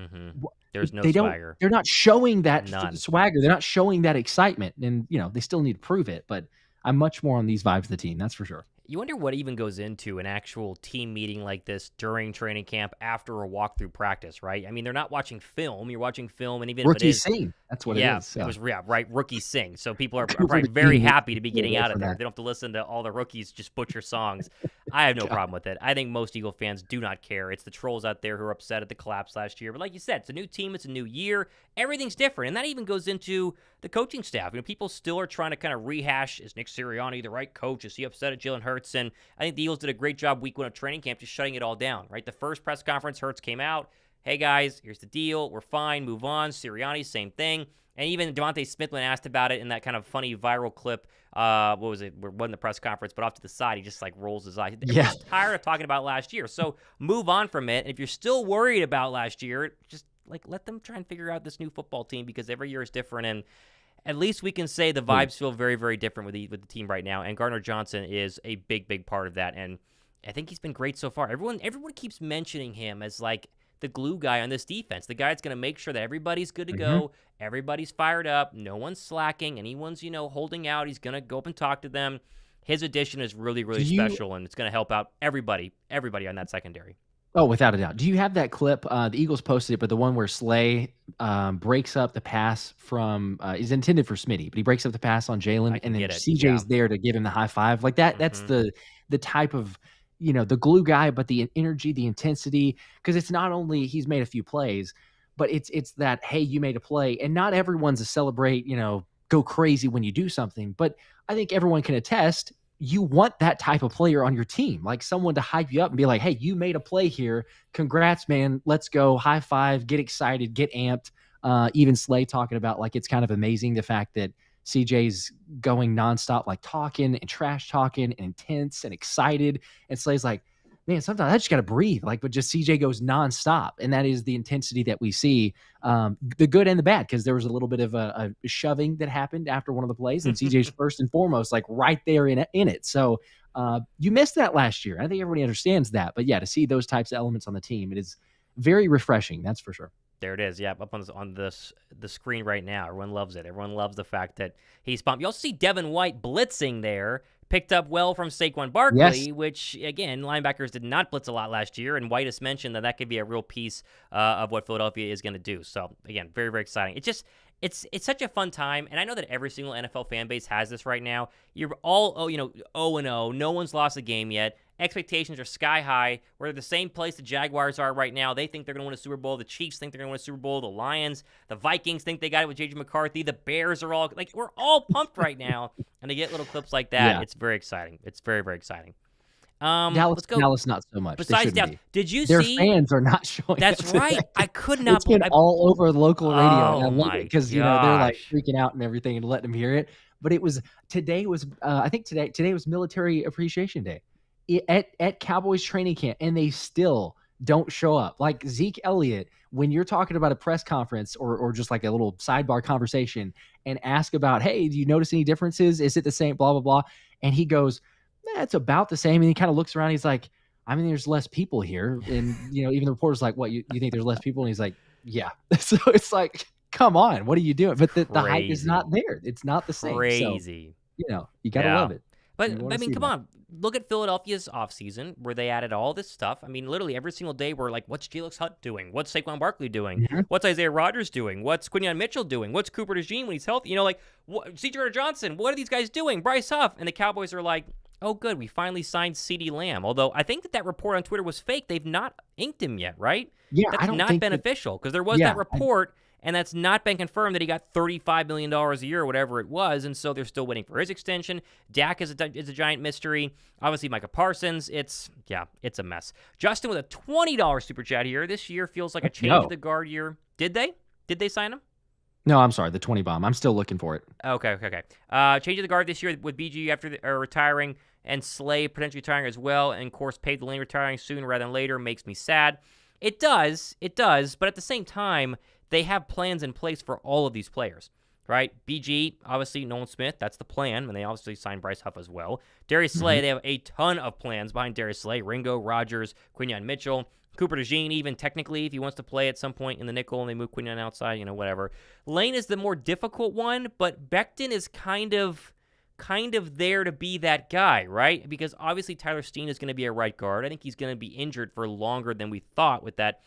there's no swagger. They're not showing that swagger. They're not showing that excitement. And, they still need to prove it. But I'm much more on these vibes of the team. That's for sure. You wonder what even goes into an actual team meeting like this during training camp after a walkthrough practice, right? I mean, they're not watching film. You're watching film, and even if it is... sing. That's what it is. So. It was, right, rookies sing. So people are probably very happy to be getting out of there. They don't have to listen to all the rookies just butcher songs. I have no problem with it. I think most Eagle fans do not care. It's the trolls out there who are upset at the collapse last year. But like you said, it's a new team. It's a new year. Everything's different. And that even goes into the coaching staff. People still are trying to kind of rehash, is Nick Sirianni the right coach? Is he upset at Jalen Hurts? And I think the Eagles did a great job week 1 of training camp just shutting it all down, right? The first press conference, Hurts came out. Hey, guys, here's the deal. We're fine. Move on. Sirianni, same thing. And even Devontae Smith, when asked about it in that kind of funny viral clip, what was it? It wasn't the press conference, but off to the side, he just like rolls his eyes. Everyone's tired of talking about last year. So move on from it. And if you're still worried about last year, just like let them try and figure out this new football team because every year is different. And at least we can say the vibes feel very, very different with the team right now. And Gardner-Johnson is a big, big part of that. And I think he's been great so far. Everyone keeps mentioning him as like the glue guy on this defense, the guy that's going to make sure that everybody's good to go, everybody's fired up, no one's slacking, anyone's, holding out, he's going to go up and talk to them. His addition is really, really special, and it's going to help out everybody on that secondary. Oh, without a doubt. Do you have that clip? The Eagles posted it, but the one where Slay breaks up the pass from is intended for Smitty, but he breaks up the pass on Jalen, and then CJ's there to give him the high five. Like that. That's the type of the glue guy, but the energy, the intensity, because it's not only he's made a few plays, but it's that, hey, you made a play, and not everyone's a celebrate, go crazy when you do something, but I think everyone can attest. You want that type of player on your team, like someone to hype you up and be like, hey, you made a play here. Congrats, man. Let's go. High five, get excited, get amped. Even Slay talking about like, it's kind of amazing the fact that CJ's going nonstop, like talking and trash talking and intense and excited. And Slay's like, man, sometimes I just got to breathe. Like, but just CJ goes nonstop. And that is the intensity that we see, the good and the bad, because there was a little bit of a shoving that happened after one of the plays. And CJ's first and foremost, like right there in it. So you missed that last year. I think everybody understands that. But yeah, to see those types of elements on the team, it is very refreshing. That's for sure. There it is. Yeah, up on the screen right now. Everyone loves it. Everyone loves the fact that he's pumped. You also see Devin White blitzing there. Picked up well from Saquon Barkley, which, again, linebackers did not blitz a lot last year, and White has mentioned that could be a real piece of what Philadelphia is going to do. So, again, very, very exciting. It's such a fun time, and I know that every single NFL fan base has this right now. You're all 0-0. No one's lost a game yet. Expectations are sky high. We're the same place the Jaguars are right now. They think they're going to win a Super Bowl. The Chiefs think they're going to win a Super Bowl. The Lions, the Vikings think they got it with J.J. McCarthy. The Bears are all like, we're all pumped right now. And to get little clips like that, It's very exciting. It's very, very exciting. Dallas, not so much. Besides Dallas, did you their see? Their fans are not showing. That's right. I could not. It's been all over the local radio. Oh, and I love it because they're like freaking out and everything and letting them hear it. But it was today was I think today was Military Appreciation Day at Cowboys training camp, and they still don't show up. Like Zeke Elliott, when you're talking about a press conference or just like a little sidebar conversation and ask about, hey, do you notice any differences? Is it the same? Blah blah blah. And he goes, it's about the same. And he kind of looks around. He's like, I mean, there's less people here. And, even the reporter's like, what, you think there's less people? And he's like, yeah. So it's like, come on, what are you doing? But the hype is not there. It's not the same. Crazy. So, you got to love it. But, I mean, come on. Look at Philadelphia's offseason where they added all this stuff. I mean, literally every single day we're like, what's Jalix Hunt doing? What's Saquon Barkley doing? Mm-hmm. What's Isaiah Rodgers doing? What's Quinyon Mitchell doing? What's Cooper DeJean when he's healthy? C.J. Gardner-Johnson, what are these guys doing? Bryce Huff. And the Cowboys are like, oh, good, we finally signed CeeDee Lamb. Although I think that report on Twitter was fake. They've not inked him yet, right? Yeah, that's not beneficial because there was that report, and that's not been confirmed that he got $35 million a year or whatever it was, and so they're still waiting for his extension. Dak is a giant mystery. Obviously, Micah Parsons. It's a mess. Justin with a $20 super chat here. This year feels like a change of the guard year. Did they sign him? No, I'm sorry, the 20 bomb. I'm still looking for it. Okay. Change of the guard this year with BG after retiring and Slay potentially retiring as well, and of course Pave the Lane retiring sooner rather than later makes me sad. It does, but at the same time, they have plans in place for all of these players, right? BG, obviously Nolan Smith, that's the plan, and they obviously signed Bryce Huff as well. Darius Slay, they have a ton of plans behind Darius Slay, Ringo, Rodgers, Quinyon Mitchell, Cooper DeJean, even technically, if he wants to play at some point in the nickel and they move Quinyon outside, whatever. Lane is the more difficult one, but Becton is kind of there to be that guy, right? Because obviously Tyler Steen is going to be a right guard. I think he's going to be injured for longer than we thought with that,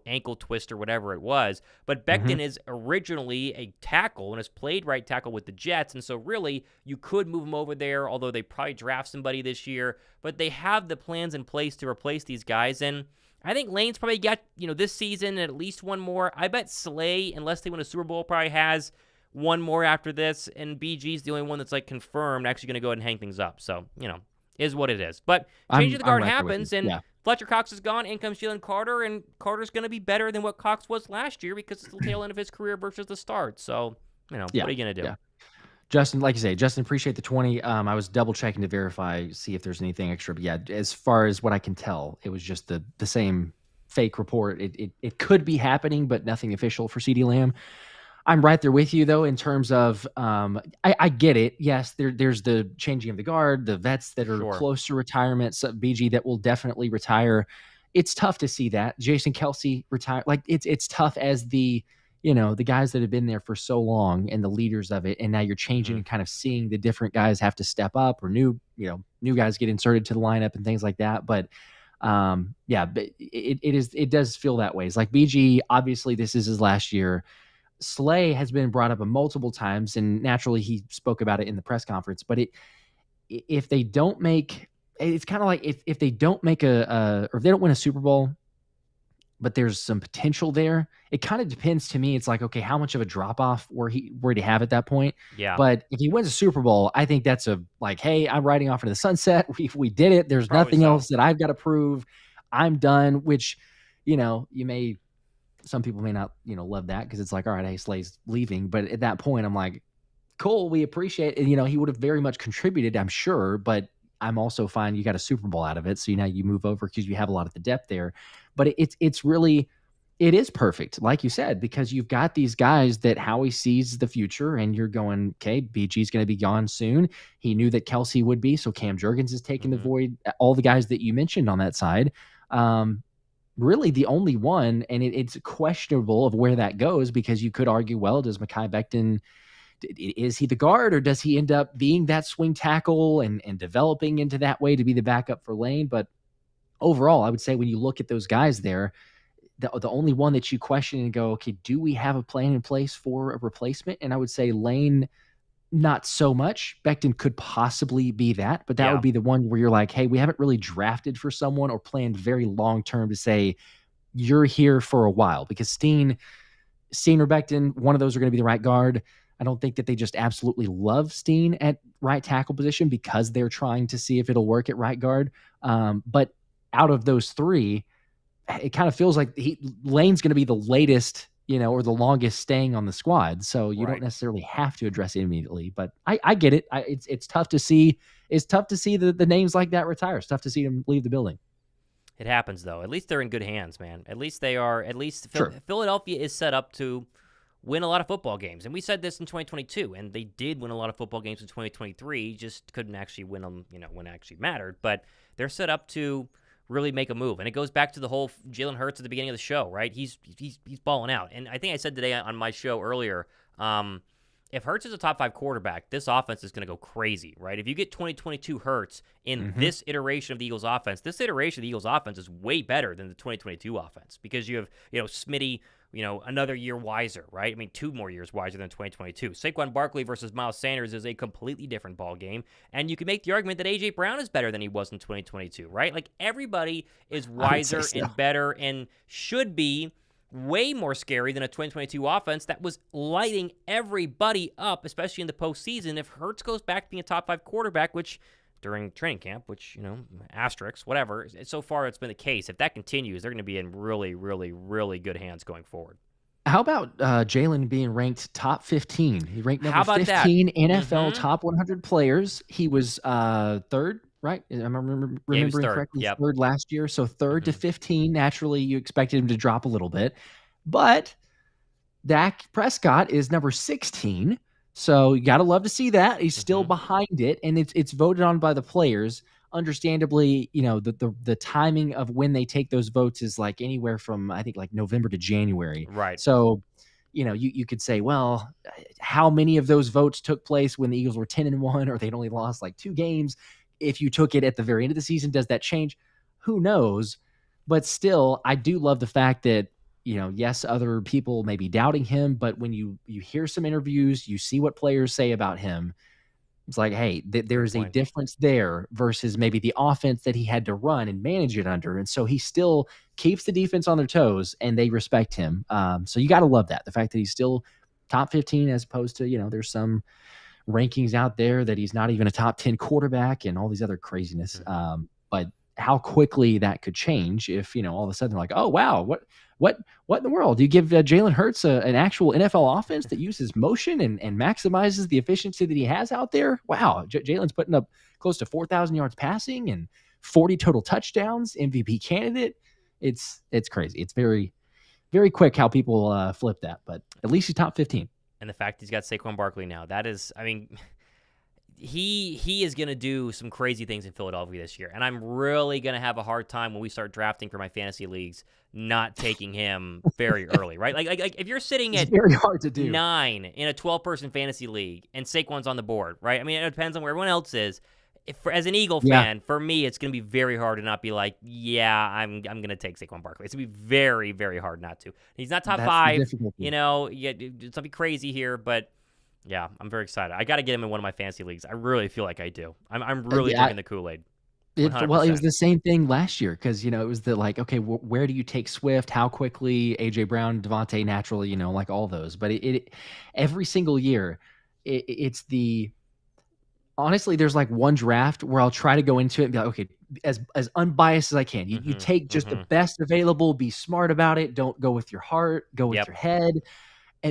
ankle twist or whatever it was. But Becton is originally a tackle and has played right tackle with the Jets. And so really you could move him over there, although they probably draft somebody this year. But they have the plans in place to replace these guys. And I think Lane's probably got, this season at least one more. I bet Slay, unless they win a Super Bowl, probably has one more after this, and BG's the only one that's like confirmed actually going to go ahead and hang things up. So, is what it is. But change of the guard happens, and Fletcher Cox is gone. In comes Jalen Carter, and Carter's going to be better than what Cox was last year because it's the tail end of his career versus the start. So, what are you going to do? Yeah. Justin, like you say, appreciate the 20. I was double checking to verify, see if there's anything extra. But yeah, as far as what I can tell, it was just the same fake report. It could be happening, but nothing official for CeeDee Lamb. I'm right there with you though in terms of I get it. Yes, there's the changing of the guard, the vets that are Sure. close to retirement, so BG that will definitely retire. It's tough to see that. Jason Kelsey retire. Like it's tough as the the guys that have been there for so long and the leaders of it, and now you're changing Hmm. and kind of seeing the different guys have to step up or new guys get inserted to the lineup and things like that. But yeah, but it does feel that way. It's like BG, obviously this is his last year. Slay has been brought up multiple times, and naturally he spoke about it in the press conference. But if they don't make, it's kind of like if they don't make or if they don't win a Super Bowl, but there's some potential there. It kind of depends to me. It's like, okay, how much of a drop off were to have at that point? Yeah, But if he wins a Super Bowl, I think that's a like, hey, I'm riding off into the sunset. We did it. There's probably nothing so. else that I've got to prove. I'm done. Which, you may some people may not, love that because it's like, all right, hey, Slay's leaving. But at that point, I'm like, cool, we appreciate it. He would have very much contributed, I'm sure, but I'm also fine. You got a Super Bowl out of it. So now you move over because you have a lot of the depth there. But it's really, it is perfect, like you said, because you've got these guys that Howie sees the future and you're going, okay, BG's going to be gone soon. He knew that Kelsey would be. So Cam Jurgens is taking the void, all the guys that you mentioned on that side. Really the only one, and it's questionable of where that goes because you could argue, well, does Mekhi Becton, is he the guard or does he end up being that swing tackle and developing into that way to be the backup for Lane? But overall, I would say when you look at those guys there, the only one that you question and go, okay, do we have a plan in place for a replacement? And I would say Lane, not so much. Becton could possibly be that, but that Yeah. would be the one where you're like, hey, we haven't really drafted for someone or planned very long term to say you're here for a while because Steen or Becton, one of those are going to be the right guard. I don't think that they just absolutely love Steen at right tackle position because they're trying to see if it'll work at right guard. But out of those three, it kind of feels like Lane's going to be the latest, or the longest staying on the squad. So you don't Right. necessarily have to address it immediately. But I get it. It's tough to see. It's tough to see the names like that retire. It's tough to see them leave the building. It happens though. At least they're in good hands, man. At least they are. At least Sure. Philadelphia is set up to win a lot of football games, and we said this in 2022, and they did win a lot of football games in 2023. Just couldn't actually win them, when it actually mattered. But they're set up to really make a move, and it goes back to the whole Jalen Hurts at the beginning of the show, right? He's balling out, and I think I said today on my show earlier. If Hurts is a top 5 quarterback, this offense is going to go crazy, right? If you get 2022 Hurts in this iteration of the Eagles offense, this iteration of the Eagles offense is way better than the 2022 offense because you have, Smitty, another year wiser, right? I mean, 2 more years wiser than 2022. Saquon Barkley versus Miles Sanders is a completely different ball game, and you can make the argument that A.J. Brown is better than he was in 2022, right? Like, everybody is wiser and better and should be way more scary than a 2022 offense that was lighting everybody up, especially in the postseason. If Hurts goes back to being a top 5 quarterback, which during training camp, which, asterisks, whatever, so far it's been the case. If that continues, they're going to be in really, really, really good hands going forward. How about Jalen being ranked top 15? He ranked number 15 that? NFL top 100 players. He was third, right? I'm remembering third. correctly, Yep. third last year. So third to 15. Naturally, you expected him to drop a little bit. But Dak Prescott is number 16. So you got to love to see that. He's still behind it, and it's voted on by the players. Understandably, the timing of when they take those votes is like anywhere from, I think, like November to January. Right. So, you could say, well, how many of those votes took place when the Eagles were 10-1 or they'd only lost like 2 games? If you took it at the very end of the season, does that change? Who knows? But still, I do love the fact that, yes, other people may be doubting him, but when you hear some interviews, you see what players say about him. It's like, hey, there is a difference there versus maybe the offense that he had to run and manage it under. And so he still keeps the defense on their toes and they respect him. So you got to love that. The fact that he's still top 15 as opposed to, there's some rankings out there that he's not even a top 10 quarterback and all these other craziness. But how quickly that could change if, all of a sudden like, oh, wow, what in the world? Do you give Jalen Hurts an actual NFL offense that uses motion and maximizes the efficiency that he has out there? Wow, Jalen's putting up close to 4,000 yards passing and 40 total touchdowns, MVP candidate. It's crazy. It's very, very quick how people flip that, but at least he's top 15. And the fact he's got Saquon Barkley now, that is, I mean, he is going to do some crazy things in Philadelphia this year. And I'm really going to have a hard time when we start drafting for my fantasy leagues not taking him very early, right? Like if you're sitting at very hard to do 9 in a 12-person fantasy league and Saquon's on the board, right? I mean, it depends on where everyone else is. As an Eagle fan, for me, it's going to be very hard to not be like, yeah, I'm going to take Saquon Barkley. It's going to be very, very hard not to. He's not top 5, it's something crazy here, but yeah, I'm very excited. I got to get him in one of my fantasy leagues. I really feel like I do. I'm really drinking the Kool-Aid. Well, it was the same thing last year because, it was okay, where do you take Swift? How quickly? A.J. Brown, Devontae, naturally, like all those. But every single year, it's honestly, there's like one draft where I'll try to go into it and be like, okay, as unbiased as I can. You take just the best available, be smart about it. Don't go with your heart, go with your head.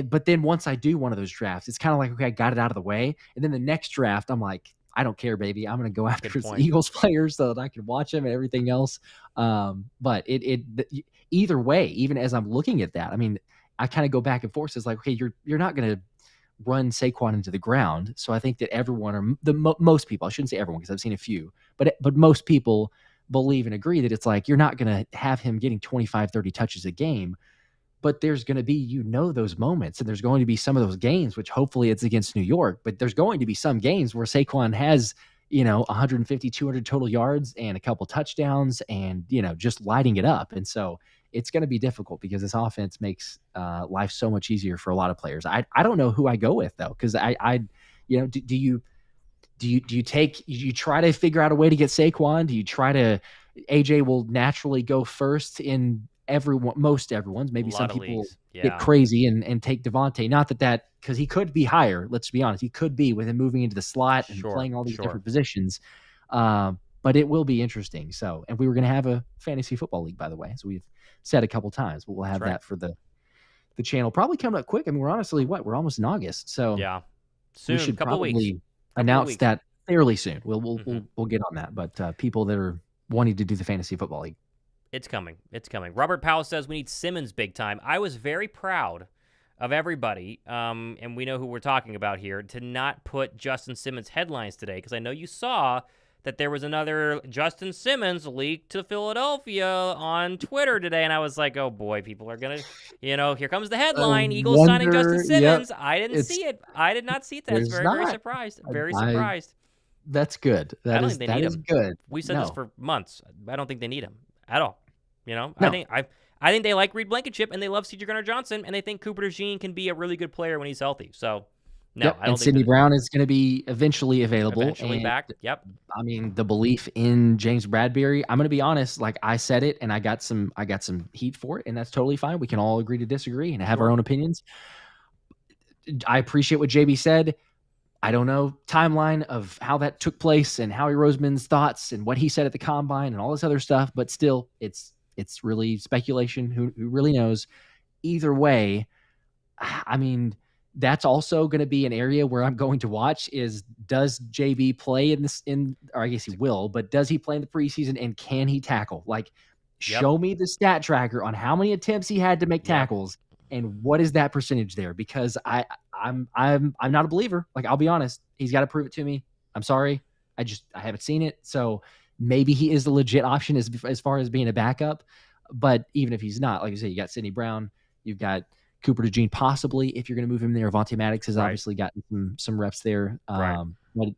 But then once I do one of those drafts, it's kind of like, okay, I got it out of the way. And then the next draft, I'm like, I don't care, baby. I'm going to go after the Eagles players so that I can watch them and everything else. But either way, even as I'm looking at that, I mean, I kind of go back and forth. It's like, okay, you're not going to run Saquon into the ground. So I think that everyone, or most people, I shouldn't say everyone because I've seen a few, but most people believe and agree that it's like you're not going to have him getting 25, 30 touches a game. But there's going to be, those moments, and there's going to be some of those games, which hopefully it's against New York, but there's going to be some games where Saquon has, 150, 200 total yards and a couple touchdowns and, just lighting it up. And so it's going to be difficult because this offense makes life so much easier for a lot of players. I don't know who I go with though, because do you try to figure out a way to get Saquon? Do you try to, AJ will naturally go first in most everyone's, maybe some people get crazy and take Devontae. Not that because he could be higher. Let's be honest, he could be with him moving into the slot and playing all these different positions. But it will be interesting. So, and we were going to have a fantasy football league, by the way. So we've said a couple times, but we'll have that for the channel. Probably coming up quick. I mean, we're honestly we're almost in August, so soon. We should couple probably weeks. Announce that fairly soon. We'll get on that. But people that are wanting to do the fantasy football league. It's coming. It's coming. Robert Powell says we need Simmons big time. I was very proud of everybody, and we know who we're talking about here, to not put Justin Simmons headlines today because I know you saw that there was another Justin Simmons leak to Philadelphia on Twitter today, and I was like, oh boy, people are going to, here comes the headline, Eagles signing Justin Simmons. Yep. I didn't see it. I did not see it. That's very surprised. Very surprised. That's good. That is good. We've said this for months. I don't think they need him at all. No. I think they like Reed Blankenship and they love C.J. Gardner-Johnson and they think Cooper DeJean can be a really good player when he's healthy. So, no, I don't and Sidney Brown is going to be eventually available. Eventually back. Yep. I mean, the belief in James Bradberry. I'm going to be honest. Like I said it, and I got some heat for it, and that's totally fine. We can all agree to disagree and have our own opinions. I appreciate what JB said. I don't know timeline of how that took place and Howie Roseman's thoughts and what he said at the combine and all this other stuff, but still, it's really speculation. Who really knows? Either way, I mean, that's also going to be an area where I'm going to watch is, does JB play or I guess he will, but does he play in the preseason and can he tackle? Like, show me the stat tracker on how many attempts he had to make tackles and what is that percentage there? Because I'm not a believer. Like, I'll be honest, he's got to prove it to me. I'm sorry. I haven't seen it. So maybe he is the legit option as far as being a backup. But even if he's not, like you say, you got Sidney Brown, you've got Cooper DeJean possibly if you're going to move him there. Avonte Maddox has obviously gotten some reps there. But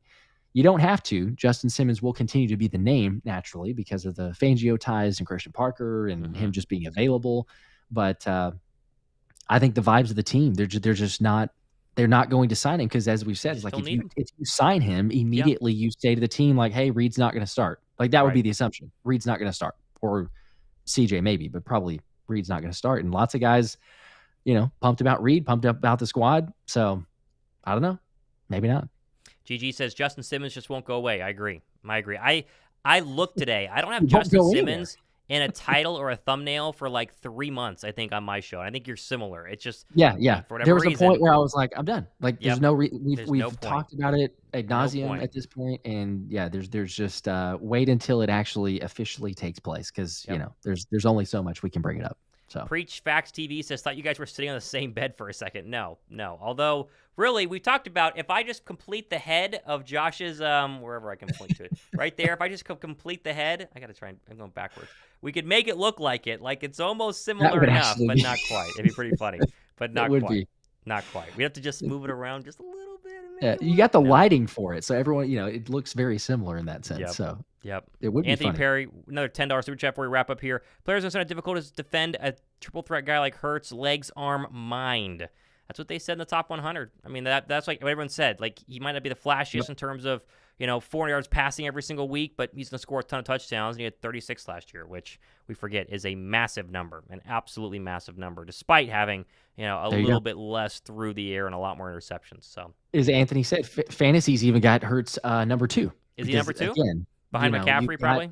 you don't have to. Justin Simmons will continue to be the name naturally because of the Fangio ties and Christian Parker and him just being available. But I think the vibes of the team, they're just not. They're not going to sign him because, as we've said, it's like if you sign him immediately, you say to the team like, "Hey, Reed's not going to start." Like that would be the assumption. Reed's not going to start, or CJ maybe, but probably Reed's not going to start. And lots of guys, pumped about Reed, pumped up about the squad. So I don't know, maybe not. GG says Justin Simmons just won't go away. I agree. I looked today. I don't have Justin Simmons in a title or a thumbnail for like 3 months, I think, on my show. And I think you're similar. It's just for whatever there was reason, a point where I was like, I'm done. Like there's no we've talked about it ad nauseum at this point, and there's just wait until it actually officially takes place because there's only so much we can bring it up. So Preach Facts TV says, thought you guys were sitting on the same bed for a second. No. Although, really, we talked about if I just complete the head of Josh's, wherever I can point to it, right there, if I just complete the head, I got to try and I'm going backwards. We could make it look like it. Like it's almost similar enough, but not quite. It'd be pretty funny, but not quite. Be. Not quite. We have to just move it around just a little bit. Yeah, you got the lighting for it, so everyone, it looks very similar in that sense. Yep. So it would be Anthony funny. Perry, another $10 super chat before we wrap up here. Players are not difficult to defend a triple threat guy like Hurts, legs, arm, mind. That's what they said in the top 100. I mean, that's like what everyone said. Like, he might not be the flashiest in terms of, 400 yards passing every single week, but he's going to score a ton of touchdowns, and he had 36 last year, which we forget is a massive number, an absolutely massive number, despite having, a little bit less through the air and a lot more interceptions. So, as Anthony said, Fantasy's even got Hurts number 2. Is he number 2? Again, behind McCaffrey, probably?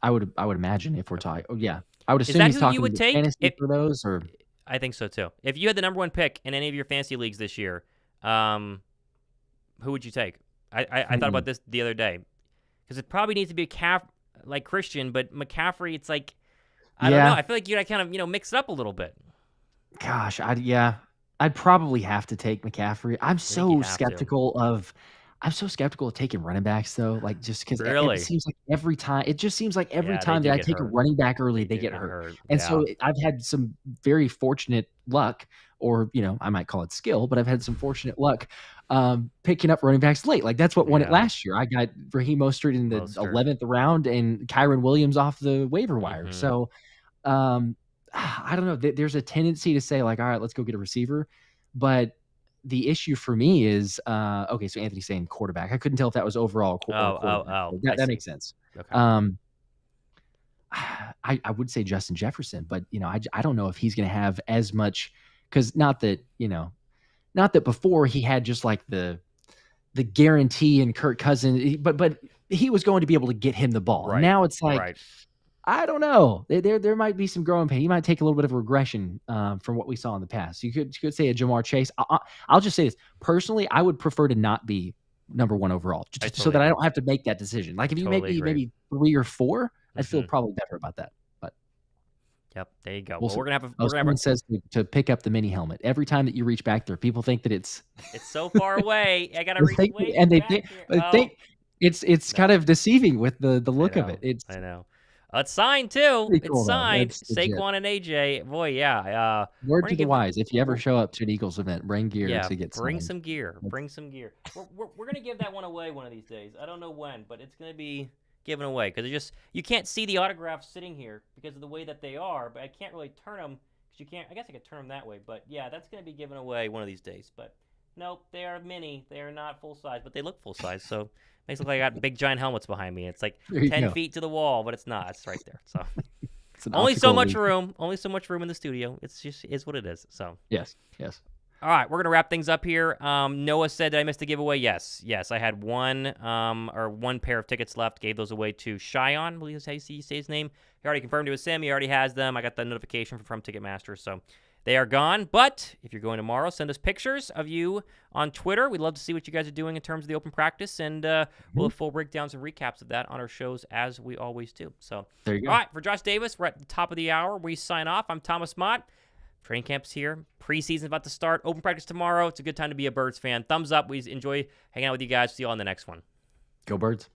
I would imagine if we're talking. Oh, yeah. I would assume is that he's who talking you would take fantasy for those, or I think so too. If you had the number 1 pick in any of your fantasy leagues this year, who would you take? I thought about this the other day because it probably needs to be like Christian, but McCaffrey, it's like I don't know. I feel like you got to kind of mix it up a little bit. Gosh, I'd probably have to take McCaffrey. I'm so skeptical of taking running backs though, like just because it seems like every time that I take a running back early, they get hurt. And so I've had some very fortunate luck, or I might call it skill, but I've had some fortunate luck picking up running backs late. Like that's what won it last year. I got Raheem Mostert in the 11th round and Kyron Williams off the waiver wire. So I don't know. There's a tendency to say like, all right, let's go get a receiver, but the issue for me is okay. So Anthony's saying quarterback. I couldn't tell if that was overall. That makes sense. Okay. I would say Justin Jefferson, but I don't know if he's going to have as much, because not that before he had just like the guarantee in Kirk Cousins, but he was going to be able to get him the ball. Right. Now it's like. Right. I don't know. There might be some growing pain. He might take a little bit of regression from what we saw in the past. You could say a Jamar Chase. I'll just say this. Personally, I would prefer to not be number 1 overall, so that I don't have to make that decision. Like if you make me maybe 3 or 4, I'd feel probably better about that. But yep, there you go. Well, we're gonna have. Someone says to pick up the mini helmet. Every time that you reach back there, people think that it's so far away. I gotta reach way and they think it's kind of deceiving with the look of it. I know. It's signed too. Cool, it's signed. Saquon and AJ. Boy, yeah. Word to the wise: if you ever show up to an Eagles event, bring gear to get signed. Bring some gear. Bring some gear. We're gonna give that one away one of these days. I don't know when, but it's gonna be given away because you can't see the autographs sitting here because of the way that they are. But I can't really turn them because you can't. I guess I could turn them that way. But yeah, that's gonna be given away one of these days. But nope, they are mini. They are not full size, but they look full size. So. Makes it look like I got big giant helmets behind me. It's like 10 feet to the wall, but it's not. It's right there. So only so much room. Only so much room in the studio. It's just is what it is. So yes. All right, we're gonna wrap things up here. Noah said, "Did I miss the giveaway?" Yes. I had one pair of tickets left. Gave those away to Cheyenne. I believe that's how you say his name. He already confirmed it was Sam. He already has them. I got the notification from Ticketmaster. So. They are gone, but if you're going tomorrow, send us pictures of you on Twitter. We'd love to see what you guys are doing in terms of the open practice, and we'll have full breakdowns and recaps of that on our shows as we always do. So there you go. All right, for Josh Davis, we're at the top of the hour. We sign off. I'm Thomas Mott. Training camp's here. Preseason's about to start. Open practice tomorrow. It's a good time to be a Birds fan. Thumbs up. We enjoy hanging out with you guys. See you all on the next one. Go Birds.